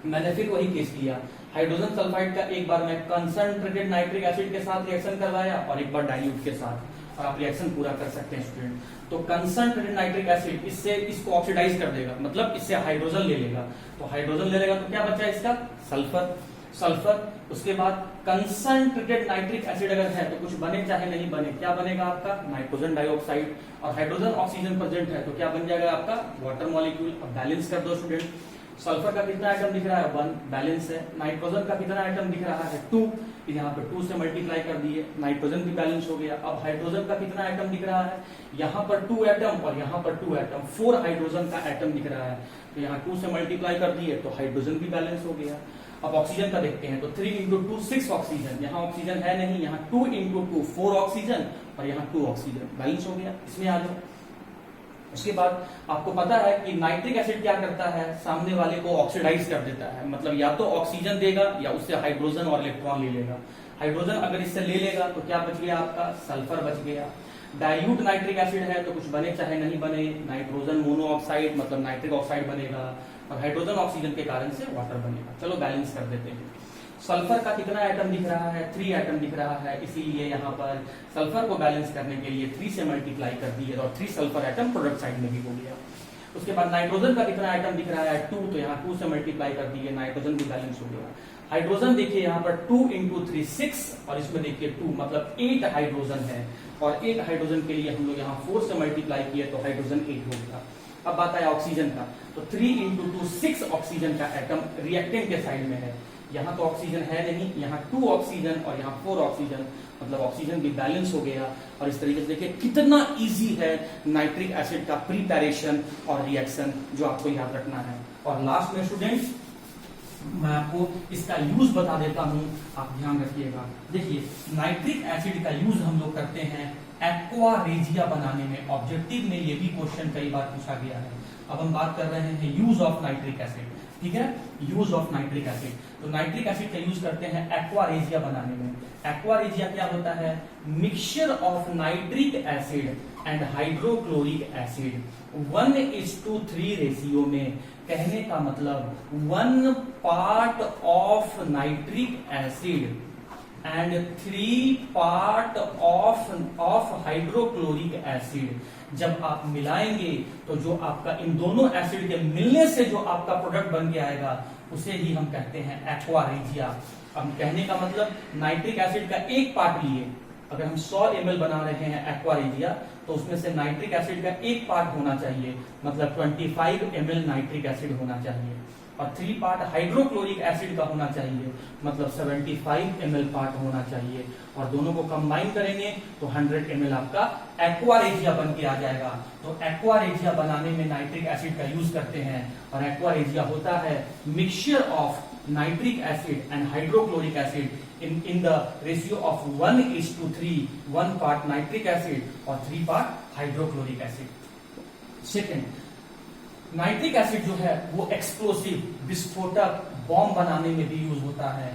मैंने फिर वही केस किया, हाइड्रोजन सल्फाइड का एक बार मैं कंसंट्रेटेड नाइट्रिक एसिड के साथ रिएक्शन करवाया और एक बार डाइल्यूट के साथ, और आप रिएक्शन पूरा कर सकते हैं स्टूडेंट। तो कंसंट्रेटेड नाइट्रिक एसिड इससे इसको ऑक्सीडाइज कर देगा, मतलब इससे हाइड्रोजन ले लेगा, तो हाइड्रोजन ले लेगा तो क्या बचा इसका, सल्फर। उसके बाद कंसंट्रेटेड नाइट्रिक एसिड अगर है तो कुछ बने चाहे नहीं बने, क्या बनेगा आपका, नाइट्रोजन डाइऑक्साइड, और हाइड्रोजन ऑक्सीजन प्रेजेंट है तो क्या बन जाएगा आपका वाटर मॉलिक्यूल। अब बैलेंस कर दो स्टूडेंट, सल्फर का कितना आइटम दिख रहा है 1, बैलेंस है। नाइट्रोजन का कितना आइटम दिख रहा है 2, यहाँ पे 2 से मल्टीप्लाई कर दिए, नाइट्रोजन भी बैलेंस हो गया। अब हाइड्रोजन का कितना आइटम दिख रहा है, यहाँ पर 2 एटम और यहाँ पर 2 एटम, 4 हाइड्रोजन का एटम दिख रहा है, तो यहाँ 2 से मल्टीप्लाई कर दिए तो हाइड्रोजन भी बैलेंस हो गया। अब ऑक्सीजन का देखते हैं, तो 3 इंटू 2 6 ऑक्सीजन, यहाँ ऑक्सीजन है नहीं, यहाँ 2 इंटू 2 4 ऑक्सीजन और यहाँ 2 ऑक्सीजन, बैलेंस हो गया। इसमें आ जाओ। उसके बाद आपको पता है कि नाइट्रिक एसिड क्या करता है, सामने वाले को ऑक्सीडाइज कर देता है, मतलब या तो ऑक्सीजन देगा या उससे हाइड्रोजन और इलेक्ट्रॉन ले लेगा। हाइड्रोजन अगर इससे ले लेगा तो क्या बच गया आपका, सल्फर बच गया। डाइल्यूट नाइट्रिक एसिड है तो कुछ बने चाहे नहीं बने, नाइट्रोजन मोनोऑक्साइड मतलब नाइट्रिक ऑक्साइड बनेगा, और हाइड्रोजन ऑक्सीजन के कारण से वाटर बनेगा। चलो बैलेंस कर देते हैं। सल्फर का कितना एटम दिख रहा है, 3 एटम दिख रहा है, इसीलिए यहाँ पर सल्फर को बैलेंस करने के लिए 3 से मल्टीप्लाई कर दिए और 3 सल्फर एटम प्रोडक्ट साइड में भी हो गया। उसके बाद नाइट्रोजन का कितना एटम दिख रहा है 2, तो यहाँ 2 से मल्टीप्लाई कर दिए, नाइट्रोजन भी बैलेंस हो गया। हाइड्रोजन देखिए यहाँ पर 2 इंटू 3 6 और इसमें देखिए 2, मतलब 8 हाइड्रोजन है, और 1 हाइड्रोजन के लिए हम लोग यहाँ 4 से मल्टीप्लाई किए तो हाइड्रोजन 8 हो गया। अब बात आया ऑक्सीजन का, तो 3 इंटू 2 6 ऑक्सीजन का एटम रिएक्टेंट के साइड में है, यहाँ तो ऑक्सीजन है नहीं, यहाँ 2 ऑक्सीजन और यहाँ 4 ऑक्सीजन, मतलब ऑक्सीजन भी बैलेंस हो गया। और इस तरीके से देखिए कितना इजी है नाइट्रिक एसिड का प्रिपरेशन और रिएक्शन, जो आपको याद रखना है। और लास्ट में स्टूडेंट्स मैं आपको इसका यूज बता देता हूं, आप ध्यान रखिएगा। देखिए नाइट्रिक एसिड का यूज हम लोग करते हैं एक्वा रेजिया बनाने में। ऑब्जेक्टिव में ये भी क्वेश्चन कई बार पूछा गया है। अब हम बात कर रहे हैं यूज ऑफ नाइट्रिक एसिड, ठीक है, यूज ऑफ नाइट्रिक एसिड। तो नाइट्रिक एसिड का यूज करते हैं एक्वा रेजिया बनाने में। एक्वा रेजिया क्या होता है? Mixture of nitric acid and hydrochloric acid 1:3 ratio में। कहने का मतलब 1 part of nitric acid and 3 part of hydrochloric acid जब आप मिलाएंगे तो जो आपका इन दोनों एसिड के मिलने से जो आपका प्रोडक्ट बन के आएगा उसे ही हम कहते हैं एक्वा रेजिया। अब कहने का मतलब नाइट्रिक एसिड का एक पार्ट लिए, अगर हम 100 ml बना रहे हैं एक्वा रेजिया तो उसमें से नाइट्रिक एसिड का एक पार्ट होना चाहिए, मतलब 25 ml नाइट्रिक एसिड होना चाहिए, और 3 पार्ट हाइड्रोक्लोरिक एसिड का होना चाहिए, मतलब 75 ml पार्ट होना चाहिए। और दोनों को कंबाइन करेंगे तो 100 ml आपका एक्वा रेजिया बन के आ जाएगा। तो एक्वा रेजिया बनाने में नाइट्रिक एसिड का यूज करते हैं। और एक्वा रेजिया होता है mixture of nitric acid and hydrochloric acid in the ratio of 1:3, 1 part nitric acid और 3 part hydrochloric acid. Second, nitric acid जो है वो एक्सप्लोसिव, विस्फोटक, बॉम्ब बनाने में भी यूज होता है।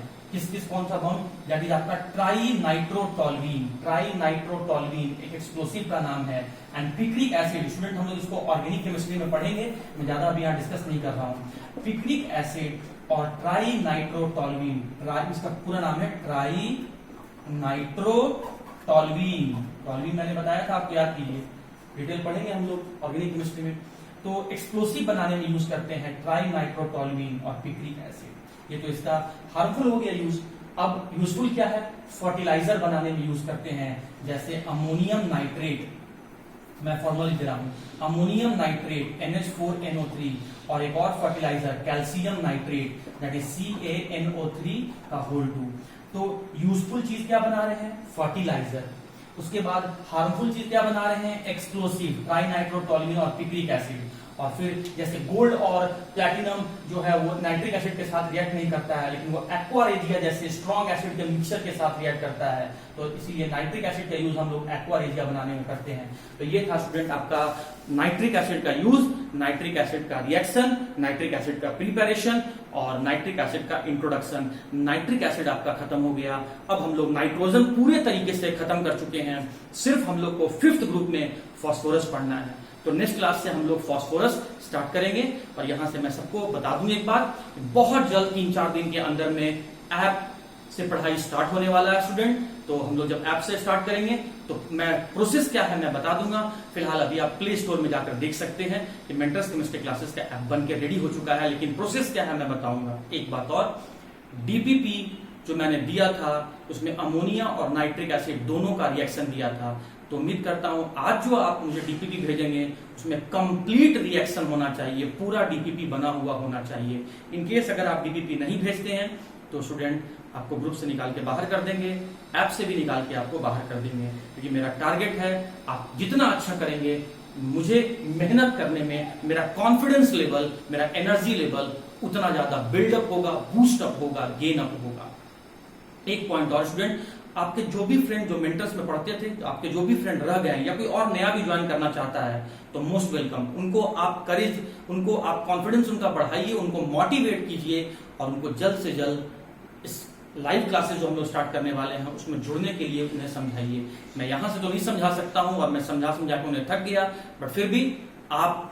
कौन सा बॉम्ब? दैट इज आपका ट्राई नाइट्रोटोल्यूइन। ट्राई नाइट्रोटोल्यूइन एक एक्सप्लोसिव का नाम है। एंड पिक्रिक एसिड, स्टूडेंट हम लोग इसको ऑर्गेनिक केमिस्ट्री में पढ़ेंगे, मैं ज्यादा अभी यहाँ डिस्कस नहीं कर रहा हूँ। पिक्रिक एसिड और ट्राई नाइट्रोटोल्यूइन, इसका पूरा नाम है ट्राई नाइट्रोटोल्यूइन। टोल्यूइन मैंने बताया था, आपको याद कीजिए, डिटेल पढ़ेंगे हम लोग ऑर्गेनिक केमिस्ट्री में। तो एक्सप्लोसिव बनाने में यूज करते हैं ट्राई नाइट्रोटोल्यूइन और पिक्रिक एसिड। ये तो इसका हार्मफुल हो गया यूज। अब यूजफुल क्या है? फर्टिलाइजर बनाने में यूज करते हैं, जैसे अमोनियम नाइट्रेट, मैं फॉर्मूला लिख दे रहा हूं, अमोनियम नाइट्रेट NH4NO3, और एक और fertilizer calcium nitrate that is CaNO3 का होल 2। तो यूजफुल चीज क्या बना रहे हैं? फर्टिलाइजर। उसके बाद हार्मफुल चीज क्या बना रहे हैं? एक्सप्लोसिव, ट्राई नाइट्रोटोल्यूइन और पिक्रिक एसिड। और फिर जैसे गोल्ड और प्लैटिनम जो है वो नाइट्रिक एसिड के साथ रिएक्ट नहीं करता है, लेकिन वो एक्वा रेजिया जैसे स्ट्रॉन्ग एसिड के मिक्सचर के साथ रिएक्ट करता है। तो इसीलिए नाइट्रिक एसिड का यूज हम लोग एक्वा रेजिया बनाने में करते हैं। तो ये था स्टूडेंट आपका नाइट्रिक एसिड का यूज, नाइट्रिक एसिड का रिएक्शन, नाइट्रिक एसिड का प्रिपरेशन और नाइट्रिक एसिड का इंट्रोडक्शन। नाइट्रिक एसिड आपका खत्म हो गया। अब हम लोग नाइट्रोजन पूरे तरीके से खत्म कर चुके हैं। सिर्फ हम लोग को 5th ग्रुप में फास्फोरस पढ़ना है। तो नेक्स्ट क्लास से हम लोग फास्फोरस स्टार्ट करेंगे। और यहां से मैं सबको बता दूं एक बात, बहुत जल्द 3-4 दिन के अंदर में ऐप से पढ़ाई स्टार्ट होने वाला है स्टूडेंट। तो हम लोग जब ऐप से स्टार्ट करेंगे तो मैं प्रोसेस क्या है मैं बता दूंगा। फिलहाल अभी आप प्ले स्टोर में जाकर देख सकते हैं कि मेंटर्स केमिस्ट्री क्लासेस का ऐप बन के रेडी हो चुका है, लेकिन प्रोसेस क्या है मैं बताऊंगा। एक बात और, डीपीपी जो मैंने दिया था उसमें अमोनिया और नाइट्रिक एसिड दोनों का रिएक्शन दिया था। तो उम्मीद करता हूं आज जो आप मुझे डीपीपी भेजेंगे उसमें कंप्लीट रिएक्शन होना चाहिए, पूरा डीपीपी बना हुआ होना चाहिए। इन केस अगर आप डीपीपी नहीं भेजते हैं तो स्टूडेंट आपको ग्रुप से निकाल के बाहर कर देंगे, ऐप से भी निकाल के आपको बाहर कर देंगे। क्योंकि मेरा टारगेट है आप जितना अच्छा करेंगे, मुझे मेहनत करने में मेरा कॉन्फिडेंस लेवल, मेरा एनर्जी लेवल उतना ज्यादा बिल्डअप होगा, बूस्ट अप होगा, गेन अप होगा। एक पॉइंट और स्टूडेंट, आपके जो भी फ्रेंड जो मेंटर्स में पढ़ते थे, आपके जो भी फ्रेंड रह गए या कोई और नया भी ज्वाइन करना चाहता है तो मोस्ट वेलकम। उनको आप करेज, उनको आप कॉन्फिडेंस उनका बढ़ाइए, उनको मोटिवेट कीजिए और उनको जल्द से जल्द इस लाइव क्लासेस जो हम लोग स्टार्ट करने वाले हैं उसमें जुड़ने के लिए उन्हें समझाइए। मैं यहां से तो नहीं समझा सकता हूं और मैं समझा के उन्हें थक गया, बट फिर भी आप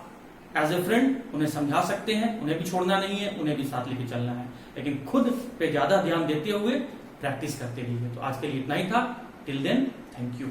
एज ए फ्रेंड उन्हें समझा सकते हैं, उन्हें भी छोड़ना नहीं है, उन्हें भी साथ लेके चलना है, लेकिन खुद पे ज्यादा ध्यान देते हुए प्रैक्टिस करते रहिए। तो आज के लिए इतना ही था। Till then, thank you.